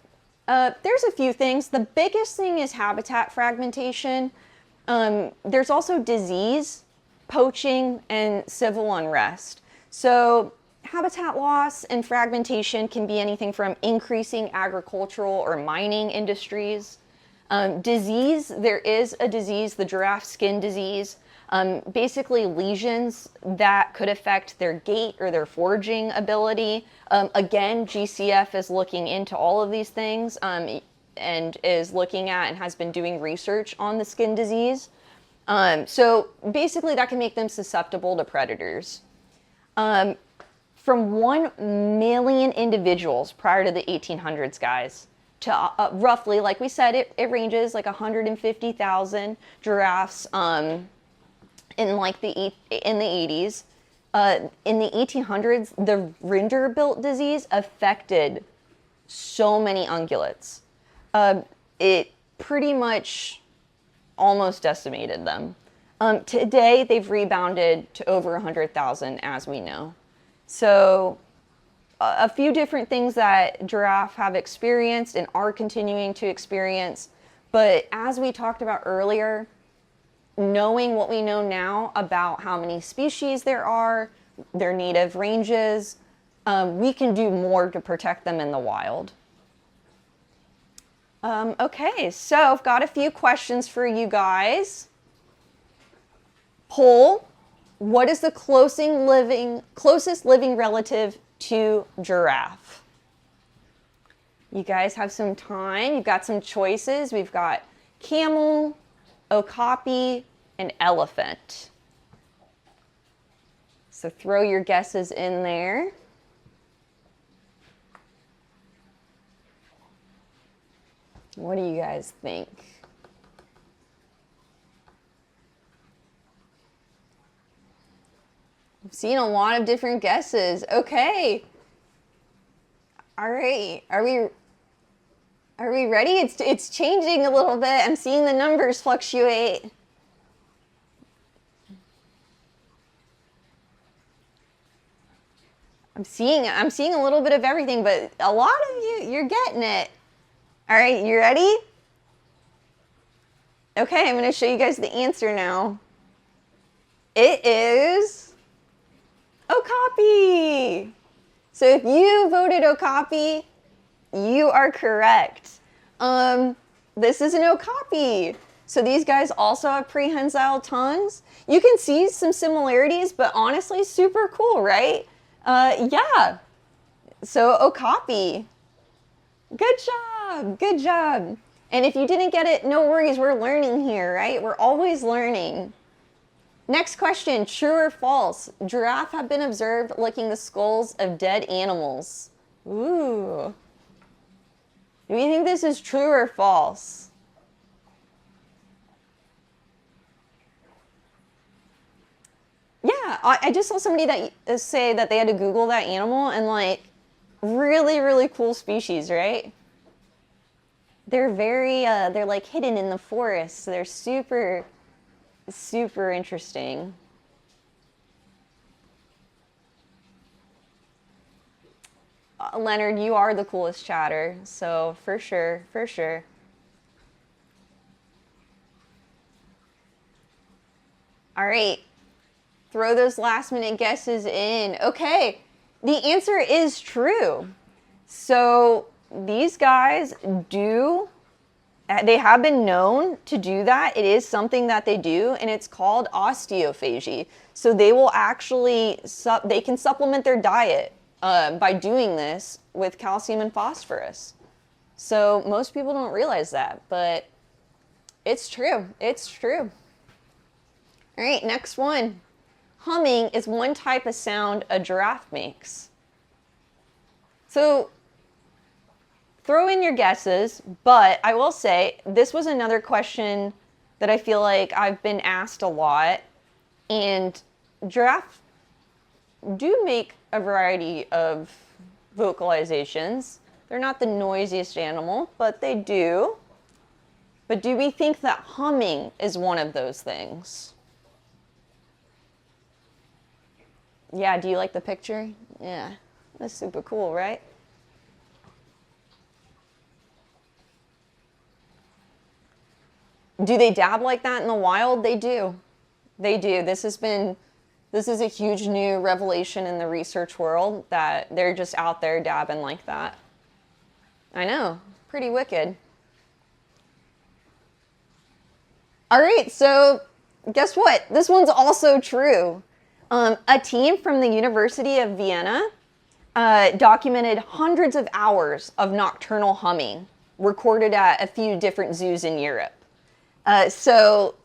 S1: There's a few things. The biggest thing is habitat fragmentation. There's also disease. poaching and civil unrest. So habitat loss and fragmentation can be anything from increasing agricultural or mining industries. Disease, there is a disease, the giraffe skin disease, basically lesions that could affect their gait or their foraging ability. Again, GCF is looking into all of these things and is looking at and has been doing research on the skin disease. So basically that can make them susceptible to predators. From 1 million individuals prior to the 1800s, guys, to roughly, like we said, it ranges like 150,000 giraffes in the 80s. In the 1800s, the Rinderbilt disease affected so many ungulates. It pretty much almost decimated them. Today, they've rebounded to over 100,000, as we know. So a few different things that giraffe have experienced and are continuing to experience. But as we talked about earlier, knowing what we know now about how many species there are, their native ranges, we can do more to protect them in the wild. Okay, so I've got a few questions for you guys. Poll, what is the closest living relative to giraffe? You guys have some time. You've got some choices. We've got camel, okapi, and elephant. So throw your guesses in there. What do you guys think? I've seen a lot of different guesses. Okay. All right. Are we ready? It's changing a little bit. I'm seeing the numbers fluctuate. I'm seeing a little bit of everything, but a lot of you're getting it. All right, you ready? Okay, I'm going to show you guys the answer now. It is okapi. So if you voted okapi, you are correct. This is an okapi. So these guys also have prehensile tongues. You can see some similarities, but honestly, super cool, right? Yeah. So okapi. Good job. Good job. And if you didn't get it, no worries. We're learning here, right? We're always learning. Next question, true or false? Giraffe have been observed licking the skulls of dead animals. Ooh. Do you think this is true or false? Yeah, I just saw somebody that say that they had to Google that animal and like, really, really cool species, right? They're they're like hidden in the forest. So they're super, super interesting. Leonard, you are the coolest chatter. So for sure, for sure. All right. Throw those last minute guesses in. Okay. The answer is true. So these guys they have been known to do that. It is something that they do, and it's called osteophagy. So they will actually, they can supplement their diet by doing this with calcium and phosphorus. So most people don't realize that, but it's true. It's true. All right, next one. Humming is one type of sound a giraffe makes. So throw in your guesses, but I will say this was another question that I feel like I've been asked a lot, and giraffes do make a variety of vocalizations. They're not the noisiest animal, but they do. But do we think that humming is one of those things? Yeah, do you like the picture? Yeah, that's super cool, right? Do they dab like that in the wild? They do. They do. This is a huge new revelation in the research world that they're just out there dabbing like that. I know. Pretty wicked. All right, so guess what? This one's also true. A team from the University of Vienna documented hundreds of hours of nocturnal humming recorded at a few different zoos in Europe. So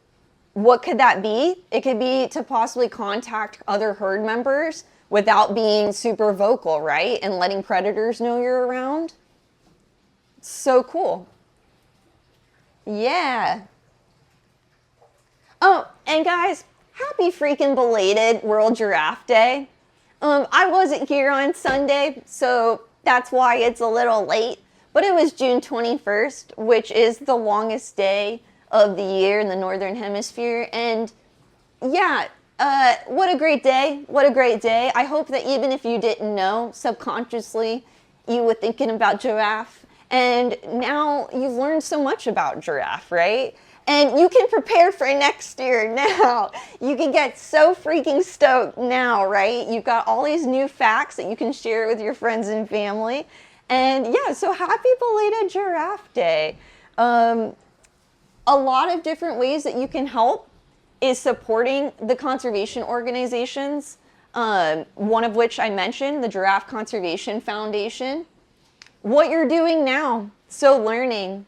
S1: what could that be? It could be to possibly contact other herd members without being super vocal, right? And letting predators know you're around. So cool. Yeah. Oh, and guys, happy freaking belated World Giraffe Day. I wasn't here on Sunday, so that's why it's a little late. But it was June 21st, which is the longest day of the year in the Northern Hemisphere. And yeah, what a great day. What a great day. I hope that even if you didn't know, subconsciously, you were thinking about giraffe. And now you've learned so much about giraffe, right? And you can prepare for next year now. You can get so freaking stoked now, right? You've got all these new facts that you can share with your friends and family. And yeah, so happy belated Giraffe Day. A lot of different ways that you can help is supporting the conservation organizations, one of which I mentioned, the Giraffe Conservation Foundation. What you're doing now, so learning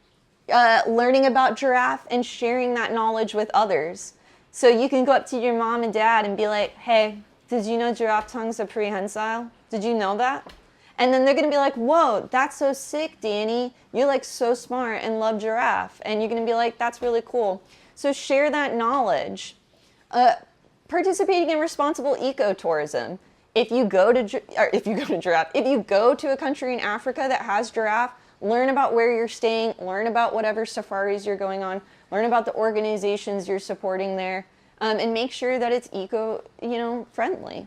S1: about giraffe and sharing that knowledge with others. So you can go up to your mom and dad and be like, hey, did you know giraffe tongues are prehensile? Did you know that? And then they're going to be like, whoa, that's so sick, Danny. You're like so smart and love giraffe. And you're going to be like, that's really cool. So share that knowledge. Participating in responsible ecotourism. If you go to a country in Africa that has giraffe, learn about where you're staying, learn about whatever safaris you're going on, learn about the organizations you're supporting there, and make sure that it's friendly.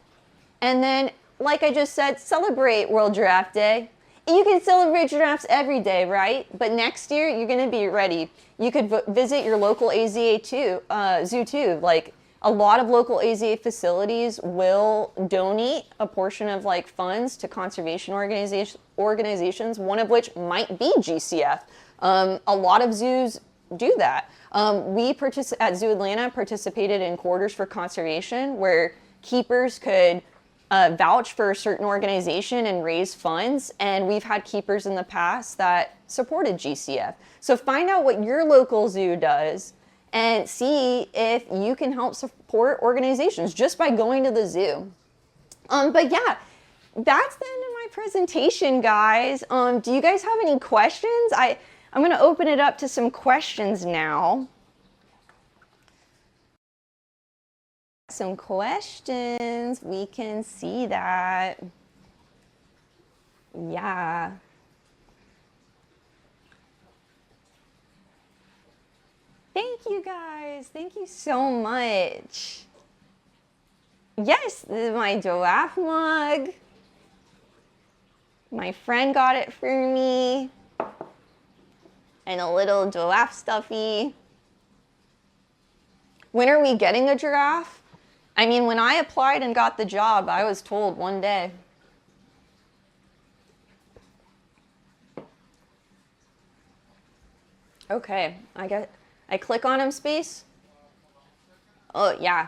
S1: And then, like I just said, celebrate World Giraffe Day. You can celebrate giraffes every day, right? But next year, you're going to be ready. You could visit your local AZA zoo too. Like, a lot of local AZA facilities will donate a portion of funds to conservation organizations, one of which might be GCF. A lot of zoos do that. We at Zoo Atlanta participated in Quarters for Conservation, where keepers could vouch for a certain organization and raise funds, and we've had keepers in the past that supported GCF. So find out what your local zoo does and see if you can help support organizations just by going to the zoo. But yeah, that's the end of my presentation, guys. Do you guys have any questions? I'm going to open it up to some questions now. Some questions. We can see that. Yeah. Thank you, guys. Thank you so much. Yes, this is my giraffe mug. My friend got it for me. And a little giraffe stuffy. When are we getting a giraffe? I mean, when I applied and got the job, I was told one day. Okay, I click on him, space. Oh, yeah.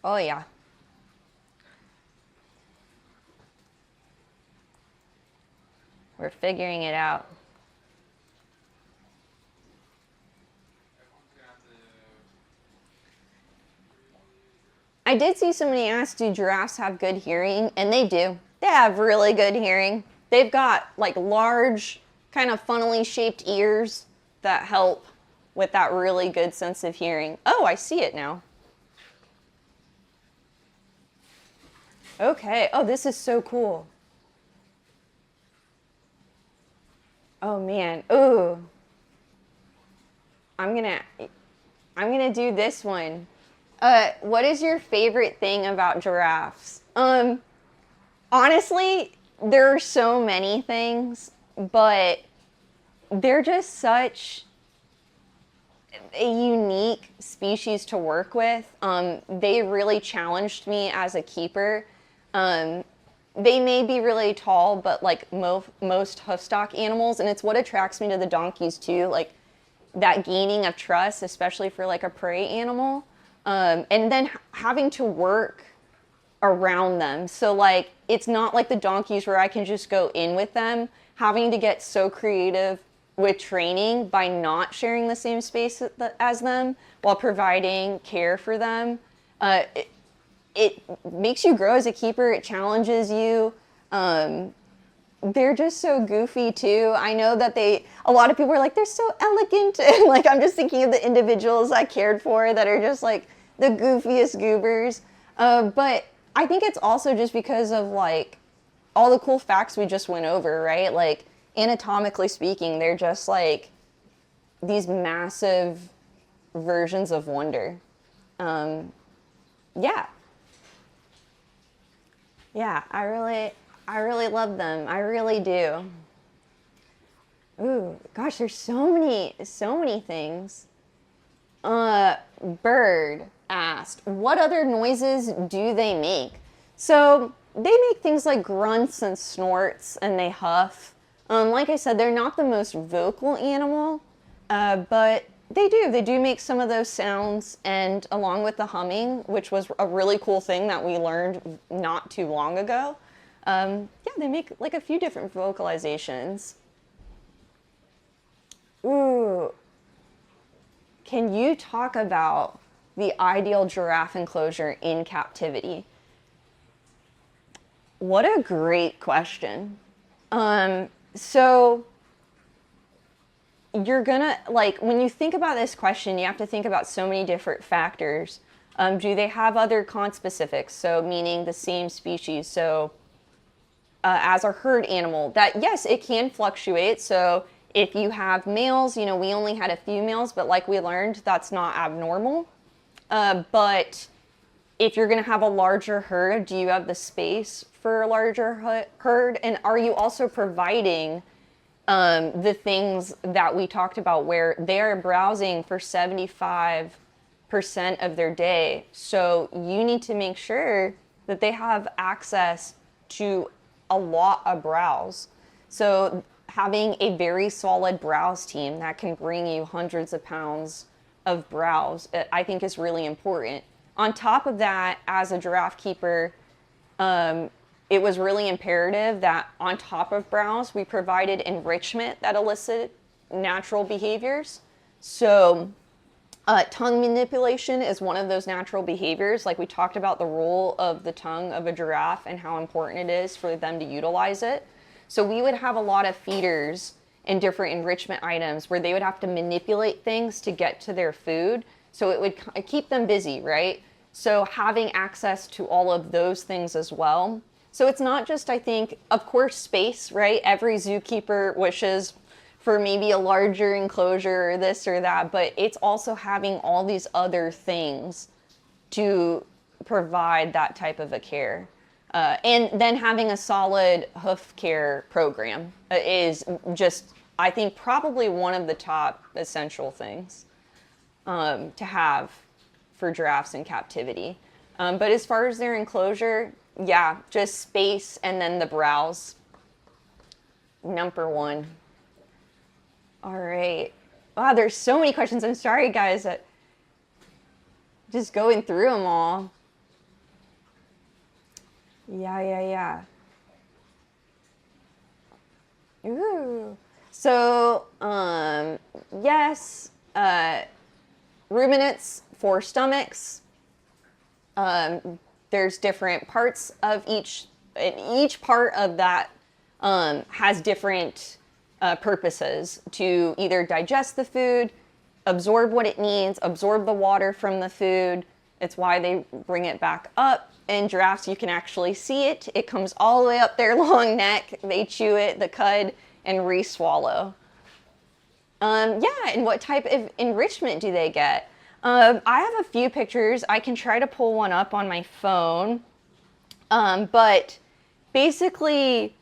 S1: Oh, yeah. We're figuring it out. I did see somebody ask, do giraffes have good hearing? And they do. They have really good hearing. They've got large, kind of funnily shaped ears that help with that really good sense of hearing. Oh, I see it now. Okay. Oh, this is so cool. Oh man. Ooh. I'm gonna do this one. What is your favorite thing about giraffes? Honestly, there are so many things, but they're just such a unique species to work with. They really challenged me as a keeper. They may be really tall, but like most hoofstock animals, and it's what attracts me to the donkeys too, like that gaining of trust, especially for like a prey animal. And then having to work around them. So like, it's not like the donkeys where I can just go in with them. Having to get so creative with training by not sharing the same space as them while providing care for them. It makes you grow as a keeper. It challenges you. They're just so goofy too. I know that a lot of people are like, they're so elegant. And like, I'm just thinking of the individuals I cared for that are just like the goofiest goobers. But I think it's also just because of like all the cool facts we just went over, right? Like anatomically speaking, they're just like these massive versions of wonder. Yeah. Yeah, I really love them. I really do. Ooh, gosh, there's so many things. Bird asked, what other noises do they make? So they make things like grunts and snorts, and they huff. Like I said, they're not the most vocal animal, but they do make some of those sounds, and along with the humming, which was a really cool thing that we learned not too long ago. Yeah, they make like a few different vocalizations. Ooh. Can you talk about the ideal giraffe enclosure in captivity? What a great question. So you're gonna, like, when you think about this question, you have to think about so many different factors. Do they have other conspecifics? So meaning the same species. So as a herd animal, that yes, it can fluctuate. So if you have males, you know, we only had a few males, but like we learned, that's not abnormal. But if you're going to have a larger herd, do you have the space for a larger herd? And are you also providing the things that we talked about where they are browsing for 75% of their day? So you need to make sure that they have access to a lot of browse. So having a very solid browse team that can bring you hundreds of pounds of browse, I think is really important. On top of that, as a giraffe keeper, it was really imperative that on top of browse, we provided enrichment that elicited natural behaviors. So tongue manipulation is one of those natural behaviors. Like we talked about the role of the tongue of a giraffe and how important it is for them to utilize it. So we would have a lot of feeders and different enrichment items where they would have to manipulate things to get to their food. So it would keep them busy, right? So having access to all of those things as well. So it's not just, I think, of course, space, right? Every zookeeper wishes for maybe a larger enclosure or this or that, but it's also having all these other things to provide that type of a care. And then having a solid hoof care program is just, I think, probably one of the top essential things to have for giraffes in captivity. But as far as their enclosure, yeah, just space and then the browse. Number one. All right. Wow, there's so many questions. I'm sorry, guys, that just going through them all. Yeah. Ooh. So, yes, ruminants for stomachs. There's different parts of each part of that has different purposes to either digest the food, absorb what it needs, absorb the water from the food. It's why they bring it back up. In giraffes, you can actually see it. It comes all the way up their long neck. They chew it, the cud, and re-swallow. Yeah, and what type of enrichment do they get? I have a few pictures. I can try to pull one up on my phone. But basically,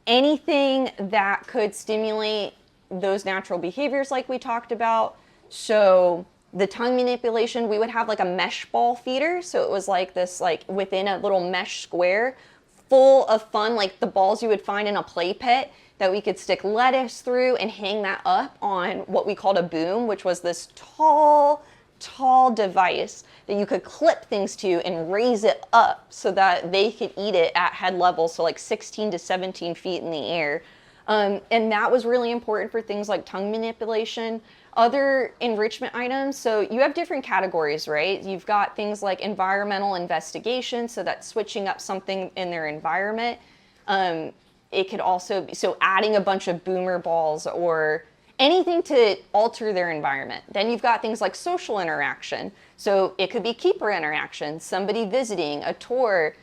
S1: anything that could stimulate those natural behaviors like we talked about. So the tongue manipulation, we would have like a mesh ball feeder. So it was like this, like within a little mesh square full of fun, like the balls you would find in a play pit that we could stick lettuce through and hang that up on what we called a boom, which was this tall device that you could clip things to and raise it up so that they could eat it at head level, so like 16 to 17 feet in the air. And that was really important for things like tongue manipulation. Other enrichment items, so you have different categories, right? You've got things like environmental investigation, so that's switching up something in their environment. It could also be, so adding a bunch of boomer balls or anything to alter their environment. Then you've got things like social interaction. So it could be keeper interaction, somebody visiting, a tour,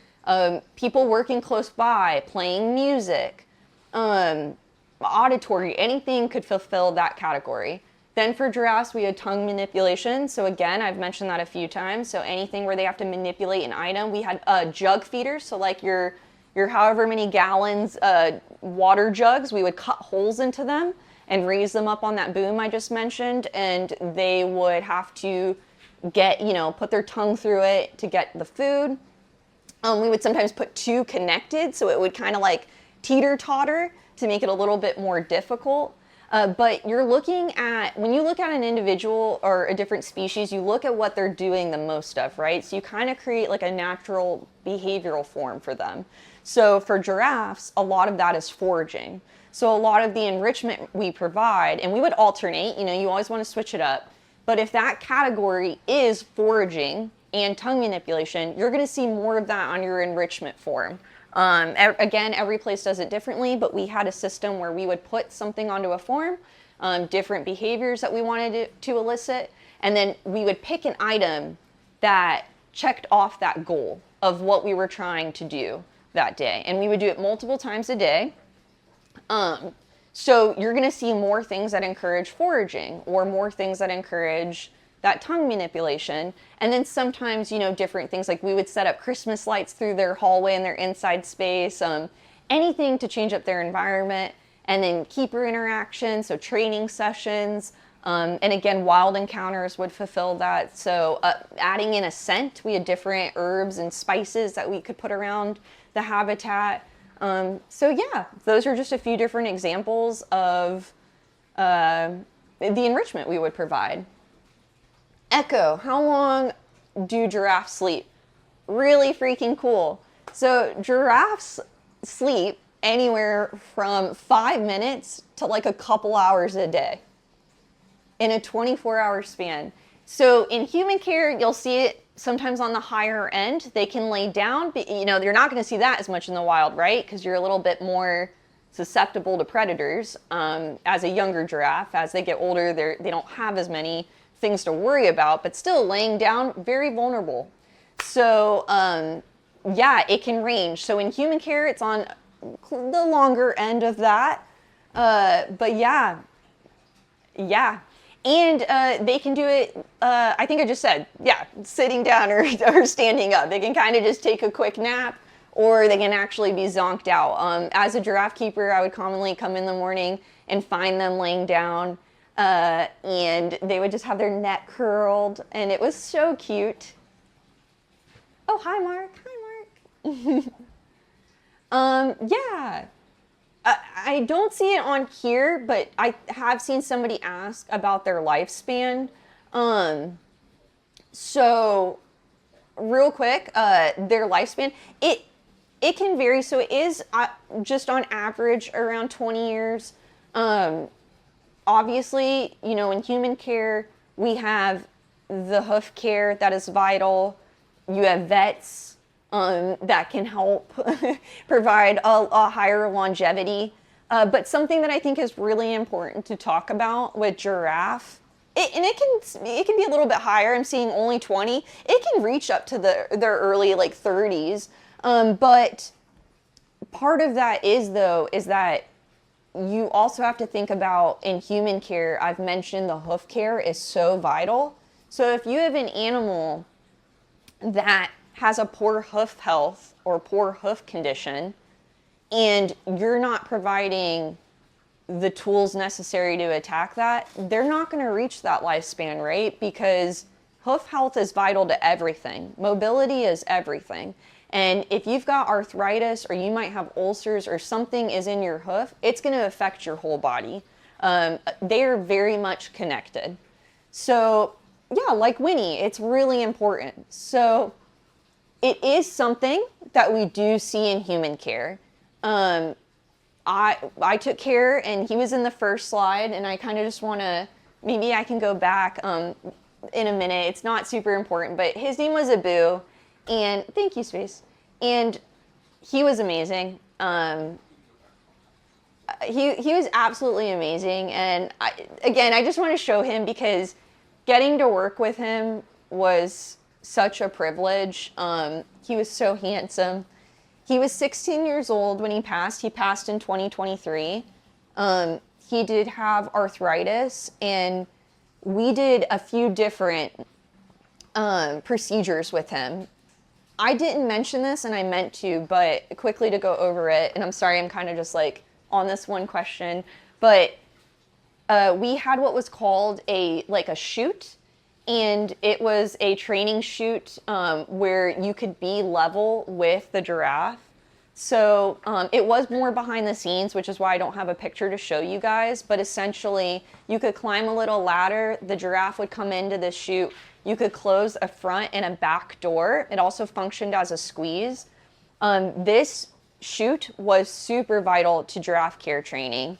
S1: people working close by, playing music, auditory, anything could fulfill that category. Then for giraffes, we had tongue manipulation. So again, I've mentioned that a few times. So anything where they have to manipulate an item. We had jug feeders. So like your however many gallons water jugs, we would cut holes into them and raise them up on that boom I just mentioned. And they would have to get, put their tongue through it to get the food. We would sometimes put two connected, so it would kind of like teeter-totter to make it a little bit more difficult. But you're looking at, when you look at an individual or a different species, you look at what they're doing the most of, right? So you kind of create like a natural behavioral form for them. So for giraffes, a lot of that is foraging. So a lot of the enrichment we provide, and we would alternate, you always want to switch it up. But if that category is foraging and tongue manipulation, you're going to see more of that on your enrichment form. Again, every place does it differently, but we had a system where we would put something onto a form, different behaviors that we wanted to elicit, and then we would pick an item that checked off that goal of what we were trying to do that day. And we would do it multiple times a day. So you're going to see more things that encourage foraging or more things that encourage that tongue manipulation. And then sometimes, different things, like we would set up Christmas lights through their hallway and their inside space, anything to change up their environment. And then keeper interaction, so training sessions. And again, wild encounters would fulfill that. So adding in a scent, we had different herbs and spices that we could put around the habitat. So yeah, those are just a few different examples of the enrichment we would provide. Echo, how long do giraffes sleep? Really freaking cool. So giraffes sleep anywhere from 5 minutes to like a couple hours a day in a 24-hour span. So in human care, you'll see it sometimes on the higher end. They can lay down, but you're not going to see that as much in the wild, right? Because you're a little bit more susceptible to predators. As a younger giraffe, as they get older, they don't have as many things to worry about, but still laying down, very vulnerable. So yeah, it can range. So in human care, it's on the longer end of that. But yeah. And they can do it, I think I just said, sitting down or standing up. They can kind of just take a quick nap, or they can actually be zonked out. As a giraffe keeper, I would commonly come in the morning and find them laying down, and they would just have their neck curled, and it was so cute. Oh, hi, Mark. Yeah. I don't see it on here, but I have seen somebody ask about their lifespan. So real quick, their lifespan, it can vary. So it is just on average around 20 years. Obviously, in human care, we have the hoof care that is vital. You have vets that can help provide a higher longevity. But something that I think is really important to talk about with giraffe, it can be a little bit higher. I'm seeing only 20. It can reach up to their early 30s. But part of that is that you also have to think about, in human care, I've mentioned the hoof care is so vital. So if you have an animal that has a poor hoof health or poor hoof condition, and you're not providing the tools necessary to attack that, they're not going to reach that lifespan, right? Because hoof health is vital to everything. Mobility is everything. And if you've got arthritis, or you might have ulcers, or something is in your hoof, it's going to affect your whole body. They are very much connected. So yeah, like Winnie, it's really important. So it is something that we do see in human care. I took care, and he was in the first slide, and I kind of just want to, maybe I can go back in a minute. It's not super important, but his name was Abu, and thank you, Space. And he was amazing. He was absolutely amazing, and I just want to show him, because getting to work with him was such a privilege. He was so handsome. He was 16 years old when he passed. He passed in 2023. He did have arthritis, and we did a few different procedures with him. I didn't mention this, and I meant to, but quickly to go over it, and I'm sorry, I'm kind of just like on this one question, but we had what was called a shoot, and it was a training shoot where you could be level with the giraffe. So it was more behind the scenes, which is why I don't have a picture to show you guys, but essentially you could climb a little ladder, the giraffe would come into this chute, you could close a front and a back door. It also functioned as a squeeze. This chute was super vital to giraffe care training.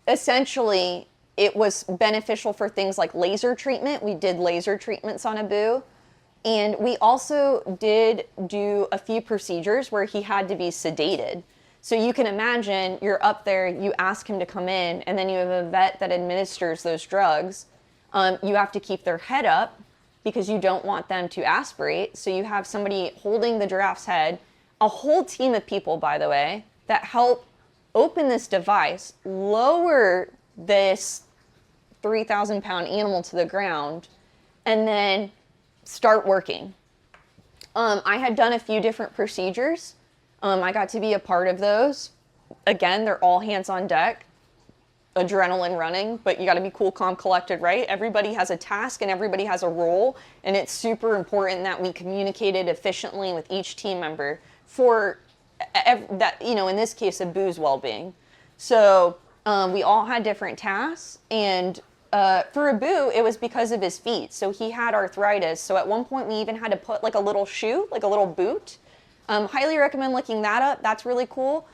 S1: Essentially, it was beneficial for things like laser treatment. We did laser treatments on Abu. And we also did do a few procedures where he had to be sedated. So you can imagine, you're up there, you ask him to come in, and then you have a vet that administers those drugs. You have to keep their head up because you don't want them to aspirate. So you have somebody holding the giraffe's head, a whole team of people, by the way, that help open this device, lower this 3,000-pound animal to the ground, and then start working. I had done a few different procedures. I got to be a part of those. Again, they're all hands on deck, adrenaline running, but you got to be cool, calm, collected, right? Everybody has a task and everybody has a role, and it's super important that we communicated efficiently with each team member for that, in this case, Abu's well-being. So we all had different tasks, and for Abu, it was because of his feet. So he had arthritis. So at one point, we even had to put like a little shoe, like a little boot. Highly recommend looking that up. That's really cool.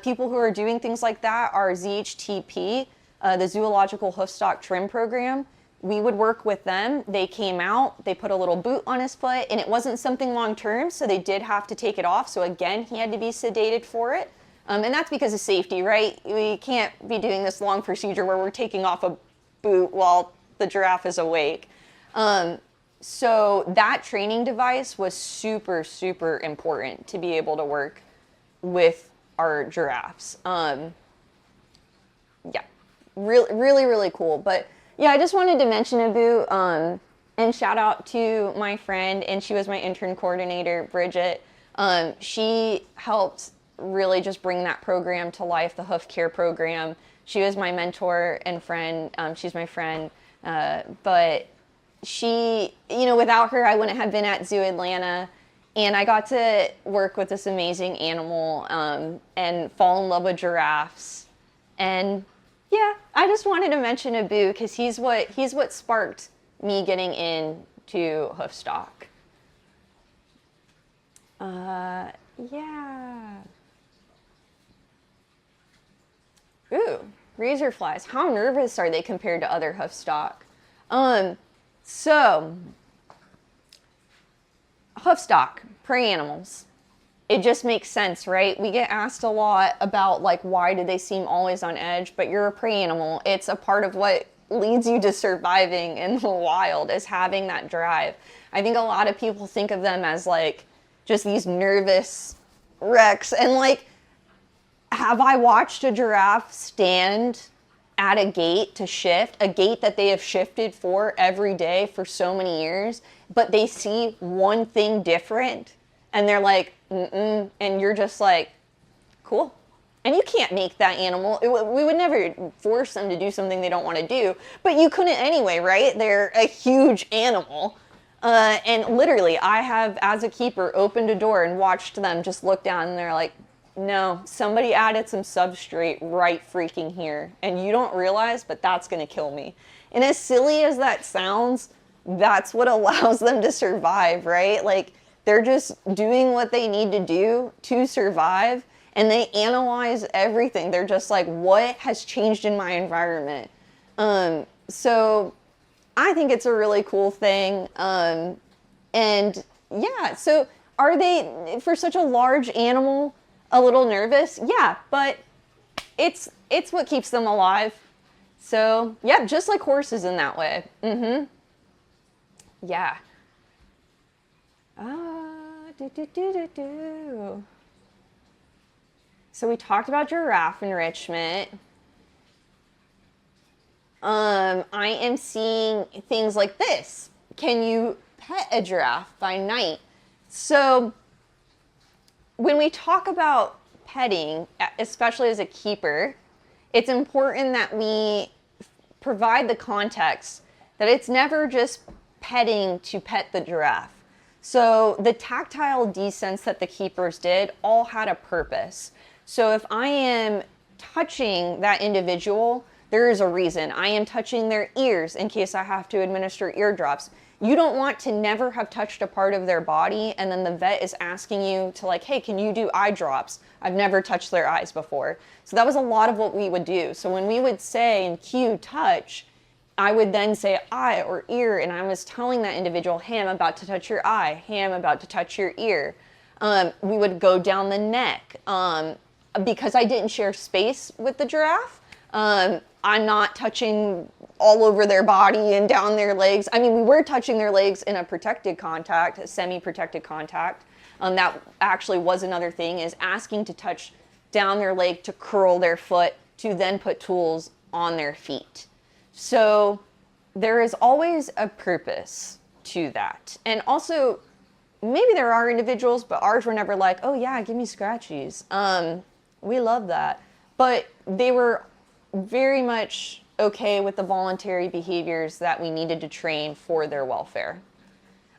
S1: People who are doing things like that are ZHTP, the Zoological Hoofstock Trim Program. We would work with them. They came out, they put a little boot on his foot, and it wasn't something long-term, so they did have to take it off. So again, he had to be sedated for it. And that's because of safety, right? We can't be doing this long procedure where we're taking off a boot while the giraffe is awake. So that training device was super, super important to be able to work with our giraffes. Yeah, really, really cool. But yeah, I just wanted to mention Abu, and shout out to my friend, and she was my intern coordinator, Bridget. She helped really just bring that program to life, the hoof care program. She was my mentor and friend. She's my friend. But she, without her, I wouldn't have been at Zoo Atlanta. And I got to work with this amazing animal and fall in love with giraffes. And yeah, I just wanted to mention Abu because he's what sparked me getting into hoofstock. Yeah. Ooh, razor flies. How nervous are they compared to other hoofstock? So, hoofstock, prey animals. It just makes sense, right? We get asked a lot about why do they seem always on edge, but you're a prey animal. It's a part of what leads you to surviving in the wild, is having that drive. I think a lot of people think of them as just these nervous wrecks, and have I watched a giraffe stand at a gate to shift, a gate that they have shifted for every day for so many years, but they see one thing different and they're like, mm-mm, and you're just like, cool. And you can't make that animal. We would never force them to do something they don't want to do, but you couldn't anyway, right? They're a huge animal. And literally, I have, as a keeper, opened a door and watched them just look down, and they're like, no, somebody added some substrate right freaking here. And you don't realize, but that's going to kill me. And as silly as that sounds, that's what allows them to survive, right? Like, they're just doing what they need to do to survive, and they analyze everything. They're just like, what has changed in my environment? So I think it's a really cool thing. And yeah, so are they, for such a large animal, a little nervous? Yeah, but it's what keeps them alive. So yeah, just like horses in that way. Yeah. So we talked about giraffe enrichment. I am seeing things like this. Can you pet a giraffe by night? So when we talk about petting, especially as a keeper, it's important that we provide the context that it's never just petting to pet the giraffe. So the tactile descents that the keepers did all had a purpose. So if I am touching that individual, there is a reason. I am touching their ears in case I have to administer ear drops. You don't want to never have touched a part of their body and then the vet is asking you to like, hey, can you do eye drops? I've never touched their eyes before. So that was a lot of what we would do. So when we would say and cue touch, I would then say eye or ear, and I was telling that individual, hey, I'm about to touch your eye. Hey, I'm about to touch your ear. We would go down the neck. Because I didn't share space with the giraffe, I'm not touching all over their body and down their legs. I mean, we were touching their legs in a protected contact, a semi-protected contact. That actually was another thing, is asking to touch down their leg to curl their foot to then put tools on their feet. So there is always a purpose to that. And also, maybe there are individuals, but ours were never like, oh yeah, give me scratchies. We love that. But they were very much okay with the voluntary behaviors that we needed to train for their welfare.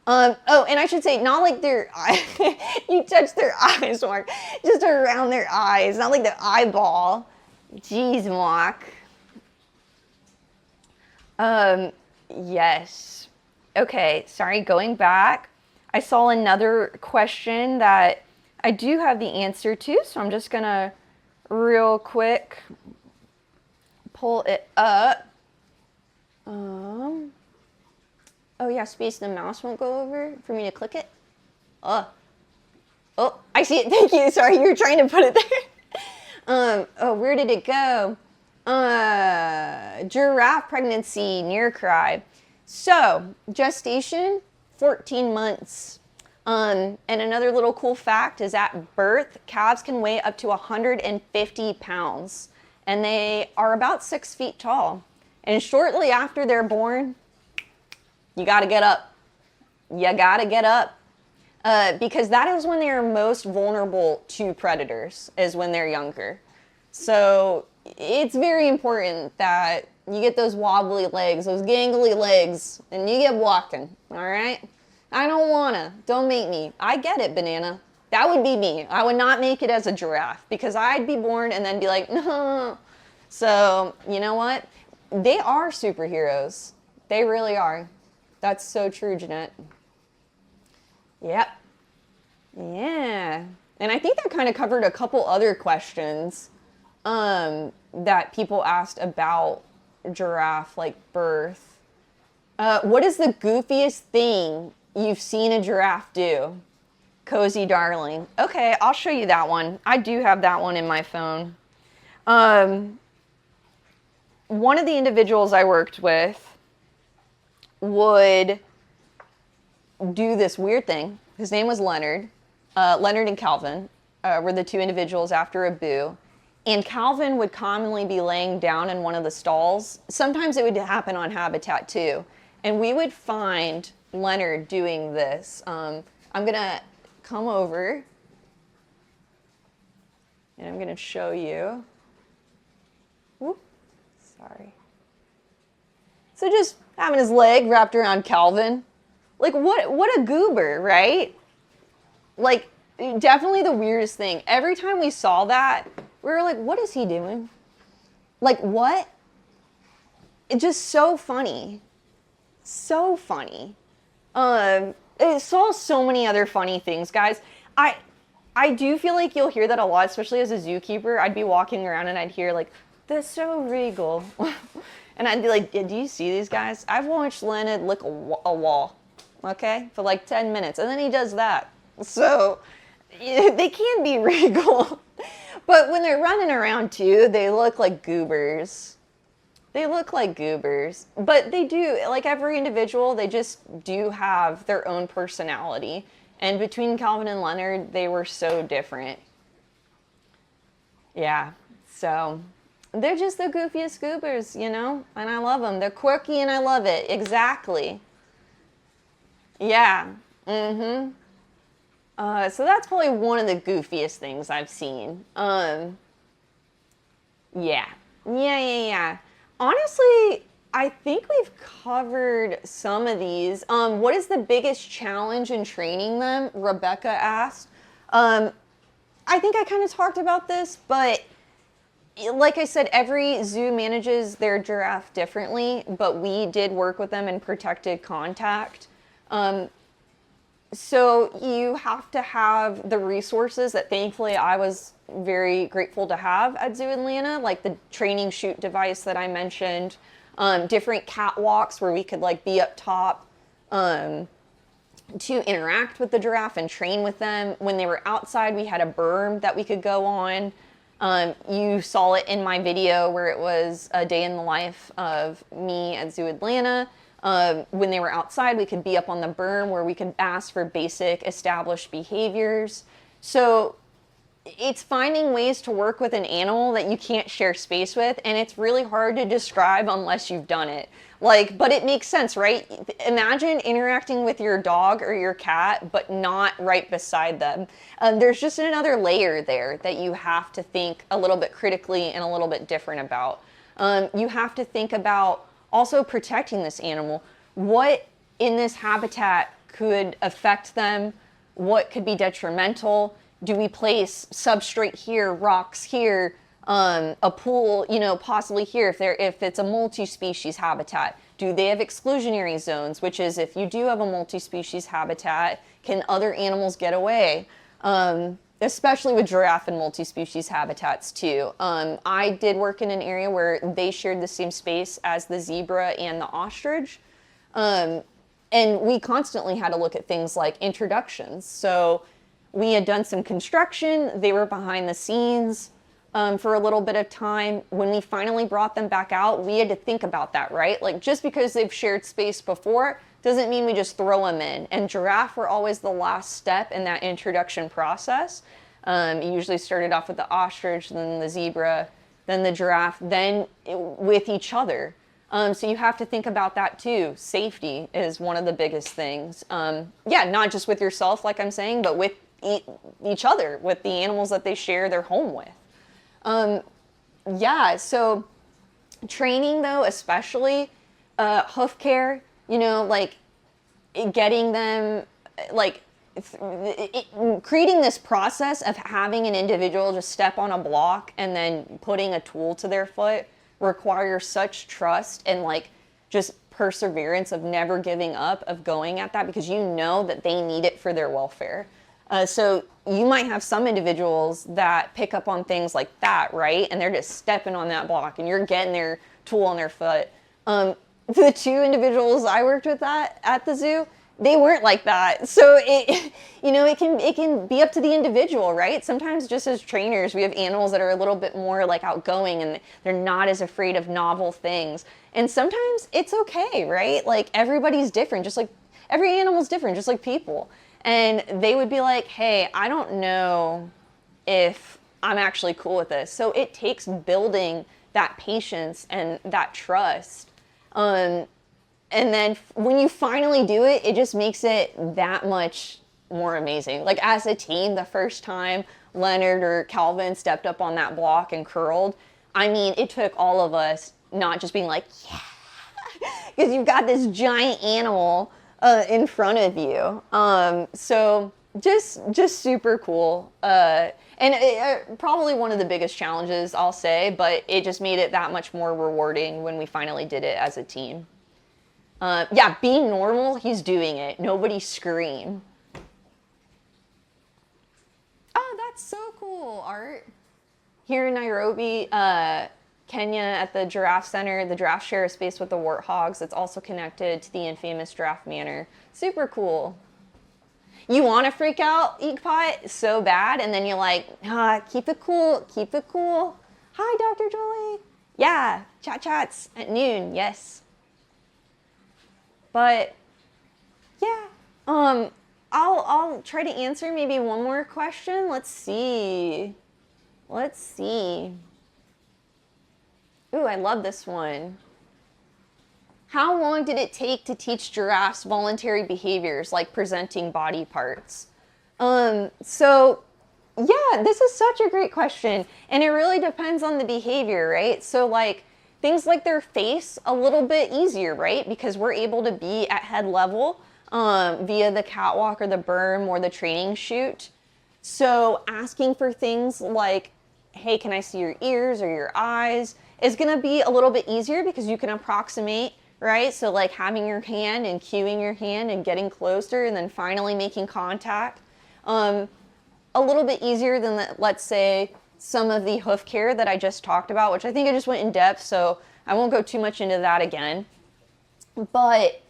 S1: Oh, and I should say, not like their eye, you touch their eyes, Mark, just around their eyes, not like their eyeball. Jeez, Mark. Yes. Okay, sorry, going back. I saw another question that I do have the answer to, so I'm just gonna real quick pull it up. Oh yeah, space the mouse won't go over for me to click it. Oh, I see it. Thank you. Sorry, you were trying to put it there. Oh, where did it go? Giraffe pregnancy, near cry. So, gestation, 14 months. And another little cool fact is at birth, calves can weigh up to 150 pounds. And they are about 6 feet tall. And shortly after they're born, you gotta get up. You gotta get up. Because that is when they are most vulnerable to predators, is when they're younger. So it's very important that you get those wobbly legs, those gangly legs, and you get walking, all right? I don't wanna. Don't make me. I get it, Banana. That would be me. I would not make it as a giraffe because I'd be born and then be like, no. So, you know what? They are superheroes. They really are. That's so true, Jeanette. Yep. Yeah. And I think that kind of covered a couple other questions that people asked about giraffe, like birth. What is the goofiest thing you've seen a giraffe do? Cozy darling. Okay, I'll show you that one. I do have that one in my phone. One of the individuals I worked with would do this weird thing. His name was Leonard. Leonard and Calvin were the two individuals after a boo. And Calvin would commonly be laying down in one of the stalls. Sometimes it would happen on habitat too. And we would find Leonard doing this. I'm gonna come over. And I'm going to show you. Whoop, sorry. So just having his leg wrapped around Calvin. Like, what a goober, right? Like, definitely the weirdest thing. Every time we saw that, we were like, what is he doing? Like, what? It's just so funny. So funny. It saw so many other funny things, guys. I do feel like you'll hear that a lot, especially as a zookeeper. I'd be walking around and I'd hear like, "That's so regal," and I'd be like, "Do you see these guys?" I've watched Leonard lick a wall, okay, for like 10 minutes, and then he does that. So they can be regal, but when they're running around too, they look like goobers. They look like goobers, but they do, like every individual, they just do have their own personality. And between Calvin and Leonard, they were so different. Yeah, so they're just the goofiest goobers, you know? And I love them. They're quirky and I love it. Exactly. Yeah. So that's probably one of the goofiest things I've seen. Yeah. Honestly, I think we've covered some of these. What is the biggest challenge in training them? Rebecca asked. I think I kind of talked about this, but like I said, every zoo manages their giraffe differently, but we did work with them in protected contact. So you have to have the resources that thankfully I was very grateful to have at Zoo Atlanta, like the training chute device that I mentioned, different catwalks where we could like be up top to interact with the giraffe and train with them. When they were outside, we had a berm that we could go on. You saw it in my video where it was a day in the life of me at Zoo Atlanta. When they were outside, we could be up on the berm where we could ask for basic established behaviors. So it's finding ways to work with an animal that you can't share space with, and it's really hard to describe unless you've done it. Like, but it makes sense, right? Imagine interacting with your dog or your cat, but not right beside them. There's just another layer there that you have to think a little bit critically and a little bit different about. You have to think about also protecting this animal. What in this habitat could affect them? What could be detrimental? Do we place substrate here, rocks here, a pool, you know, possibly here if it's a multi-species habitat? Do they have exclusionary zones, which is if you do have a multi-species habitat, can other animals get away? Especially with giraffe and multi-species habitats too. I did work in an area where they shared the same space as the zebra and the ostrich. And we constantly had to look at things like introductions. So we had done some construction. They were behind the scenes for a little bit of time. When we finally brought them back out, we had to think about that, right? Like just because they've shared space before doesn't mean we just throw them in. And giraffe were always the last step in that introduction process. You usually started off with the ostrich, then the zebra, then the giraffe, then with each other. So you have to think about that too. Safety is one of the biggest things. Yeah, not just with yourself, like I'm saying, but with each other, with the animals that they share their home with. Yeah, so training though, especially hoof care, you know, like getting them, like creating this process of having an individual just step on a block and then putting a tool to their foot requires such trust and like just perseverance of never giving up, of going at that, because you know that they need it for their welfare. So you might have some individuals that pick up on things like that, right? And they're just stepping on that block and you're getting their tool on their foot. The two individuals I worked with at the zoo, they weren't like that. So it, you know, it can be up to the individual, right? Sometimes just as trainers, we have animals that are a little bit more like outgoing and they're not as afraid of novel things. And sometimes it's okay, right? Like everybody's different, just like every animal's different, just like people. And they would be like, hey, I don't know if I'm actually cool with this. So it takes building that patience and that trust. And then when you finally do it, it just makes it that much more amazing. Like as a team, the first time Leonard or Calvin stepped up on that block and curled, I mean, it took all of us not just being like, yeah, because you've got this giant animal in front of you. So just super cool. And probably one of the biggest challenges, I'll say, but it just made it that much more rewarding when we finally did it as a team. Yeah, being normal, he's doing it. Nobody scream. Oh, that's so cool, Art. Here in Nairobi, Kenya, at the Giraffe Center, the giraffes share a space with the warthogs. It's also connected to the infamous Giraffe Manor. Super cool. You want to freak out, Eekpot, so bad, and then you're like, keep it cool, keep it cool. Hi, Dr. Jolie. Yeah, chats at noon, yes. But, yeah, I'll try to answer maybe one more question. Let's see. Ooh, I love this one. How long did it take to teach giraffes voluntary behaviors like presenting body parts? So, yeah, this is such a great question. And it really depends on the behavior, right? So, like, things like their face, a little bit easier, right? Because we're able to be at head level via the catwalk or the berm or the training chute. So, asking for things like, hey, can I see your ears or your eyes, is going to be a little bit easier because you can approximate, right? So like having your hand and cueing your hand and getting closer and then finally making contact. A little bit easier than, let's say, some of the hoof care that I just talked about, which I think I just went in depth, so I won't go too much into that again. But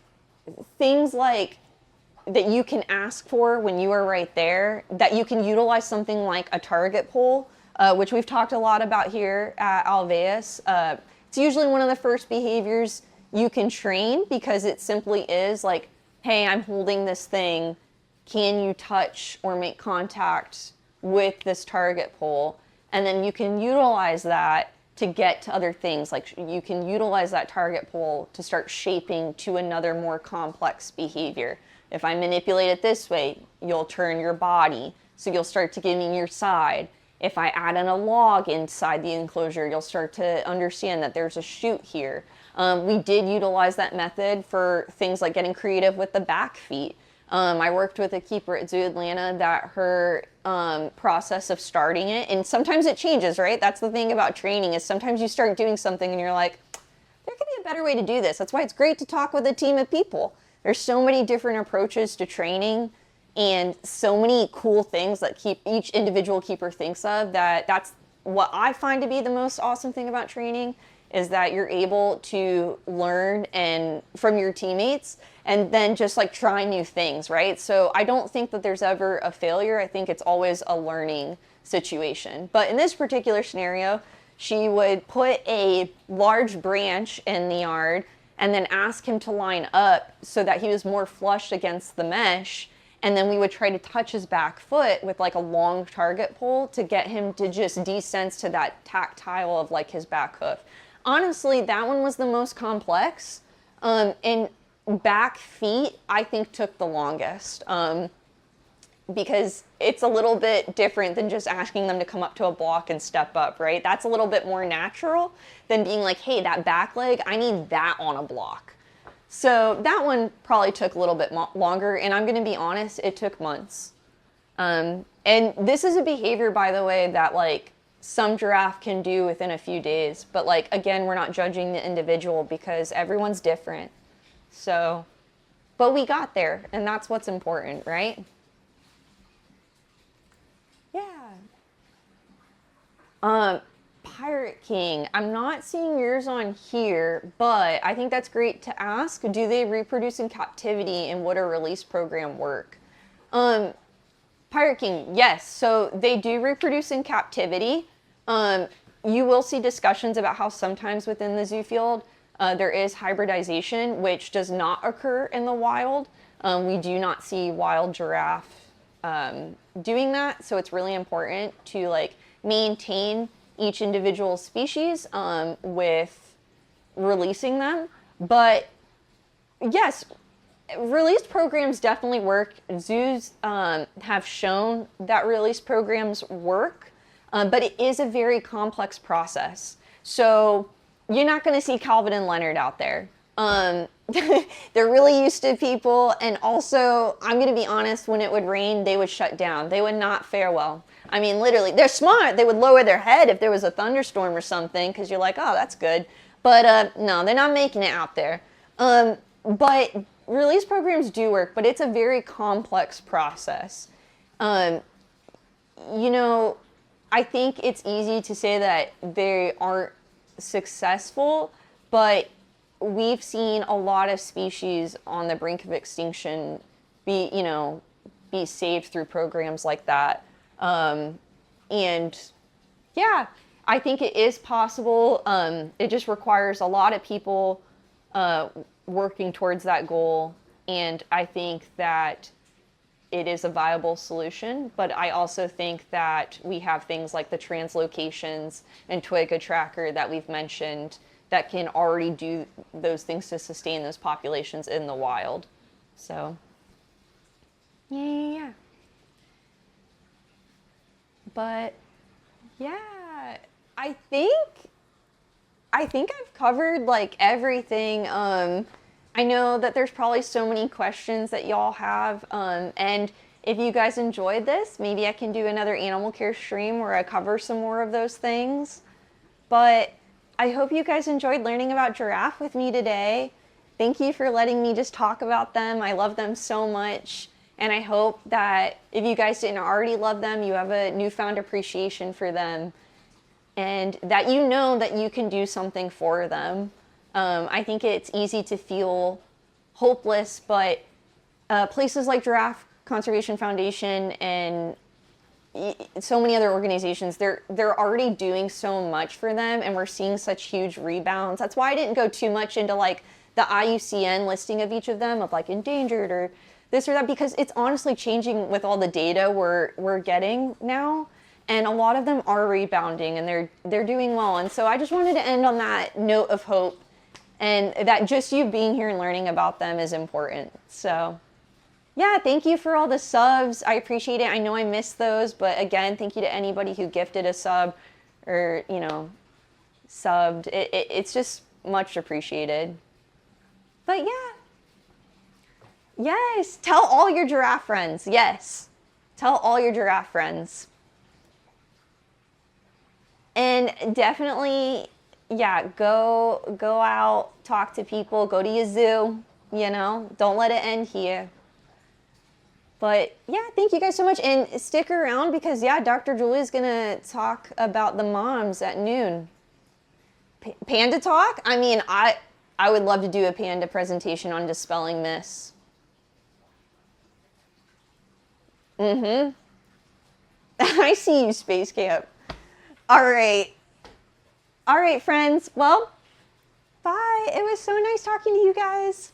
S1: things like that you can ask for when you are right there, that you can utilize something like a target pull, which we've talked a lot about here at Alveus. It's usually one of the first behaviors you can train because it simply is like, hey, I'm holding this thing. Can you touch or make contact with this target pull? And then you can utilize that to get to other things. Like you can utilize that target pull to start shaping to another more complex behavior. If I manipulate it this way, you'll turn your body. So you'll start to give me your side. If I add in a log inside the enclosure, you'll start to understand that there's a chute here. We did utilize that method for things like getting creative with the back feet. I worked with a keeper at Zoo Atlanta that her process of starting it, and sometimes it changes, right? That's the thing about training, is sometimes you start doing something and you're like, there could be a better way to do this. That's why it's great to talk with a team of people. There's so many different approaches to training and so many cool things that each individual keeper thinks of, that's what I find to be the most awesome thing about training, is that you're able to learn and from your teammates and then just like try new things, right? So I don't think that there's ever a failure. I think it's always a learning situation. But in this particular scenario, she would put a large branch in the yard and then ask him to line up so that he was more flush against the mesh. And then we would try to touch his back foot with like a long target pull to get him to just desense to that tactile of like his back hoof. Honestly, that one was the most complex. And back feet, I think, took the longest. Because it's a little bit different than just asking them to come up to a block and step up, right? That's a little bit more natural than being like, hey, that back leg, I need that on a block. So that one probably took a little bit longer, and I'm going to be honest, it took months. And this is a behavior, by the way, that like some giraffe can do within a few days. But like, again, we're not judging the individual because everyone's different. So, but we got there, and that's what's important, right? Yeah. Pirate King, I'm not seeing yours on here, but I think that's great to ask. Do they reproduce in captivity, and would a release program work? Pirate King, yes. So they do reproduce in captivity. You will see discussions about how sometimes within the zoo field there is hybridization, which does not occur in the wild. We do not see wild giraffe doing that, so it's really important to like maintain each individual species with releasing them. But yes, release programs definitely work. Zoos have shown that release programs work, but it is a very complex process. So you're not going to see Calvin and Leonard out there. They're really used to people, and also, I'm going to be honest, when it would rain, they would shut down. They would not fare well. I mean, literally, they're smart. They would lower their head if there was a thunderstorm or something, because you're like, oh, that's good. But no, they're not making it out there. But release programs do work, but it's a very complex process. You know, I think it's easy to say that they aren't successful, but we've seen a lot of species on the brink of extinction be saved through programs like that. And yeah, I think it is possible. It just requires a lot of people working towards that goal. And I think that it is a viable solution, but I also think that we have things like the translocations and Twiga tracker that we've mentioned that can already do those things to sustain those populations in the wild. So, yeah. But, yeah, I think I've covered, like, everything. I know that there's probably so many questions that y'all have, and if you guys enjoyed this, maybe I can do another animal care stream where I cover some more of those things. But I hope you guys enjoyed learning about giraffe with me today. Thank you for letting me just talk about them. I love them so much. And I hope that if you guys didn't already love them, you have a newfound appreciation for them. And that you know that you can do something for them. I think it's easy to feel hopeless, but places like Giraffe Conservation Foundation and so many other organizations, they're already doing so much for them, and we're seeing such huge rebounds. That's why I didn't go too much into like the IUCN listing of each of them, of like endangered or this or that, because it's honestly changing with all the data we're getting now, and a lot of them are rebounding and they're doing well. And so I just wanted to end on that note of hope, and that just you being here and learning about them is important. So yeah, thank you for all the subs. I appreciate it. I know I missed those, but again, thank you to anybody who gifted a sub or, subbed. It's just much appreciated. But yeah. Yes, tell all your giraffe friends. Yes, tell all your giraffe friends. And definitely, yeah, go out, talk to people, go to your zoo, don't let it end here. But yeah, thank you guys so much, and stick around because yeah, Dr. Julie's gonna talk about the moms at noon. Panda talk? I mean, I would love to do a panda presentation on dispelling myths. I see you, Space Camp. All right, friends. Well, bye. It was so nice talking to you guys.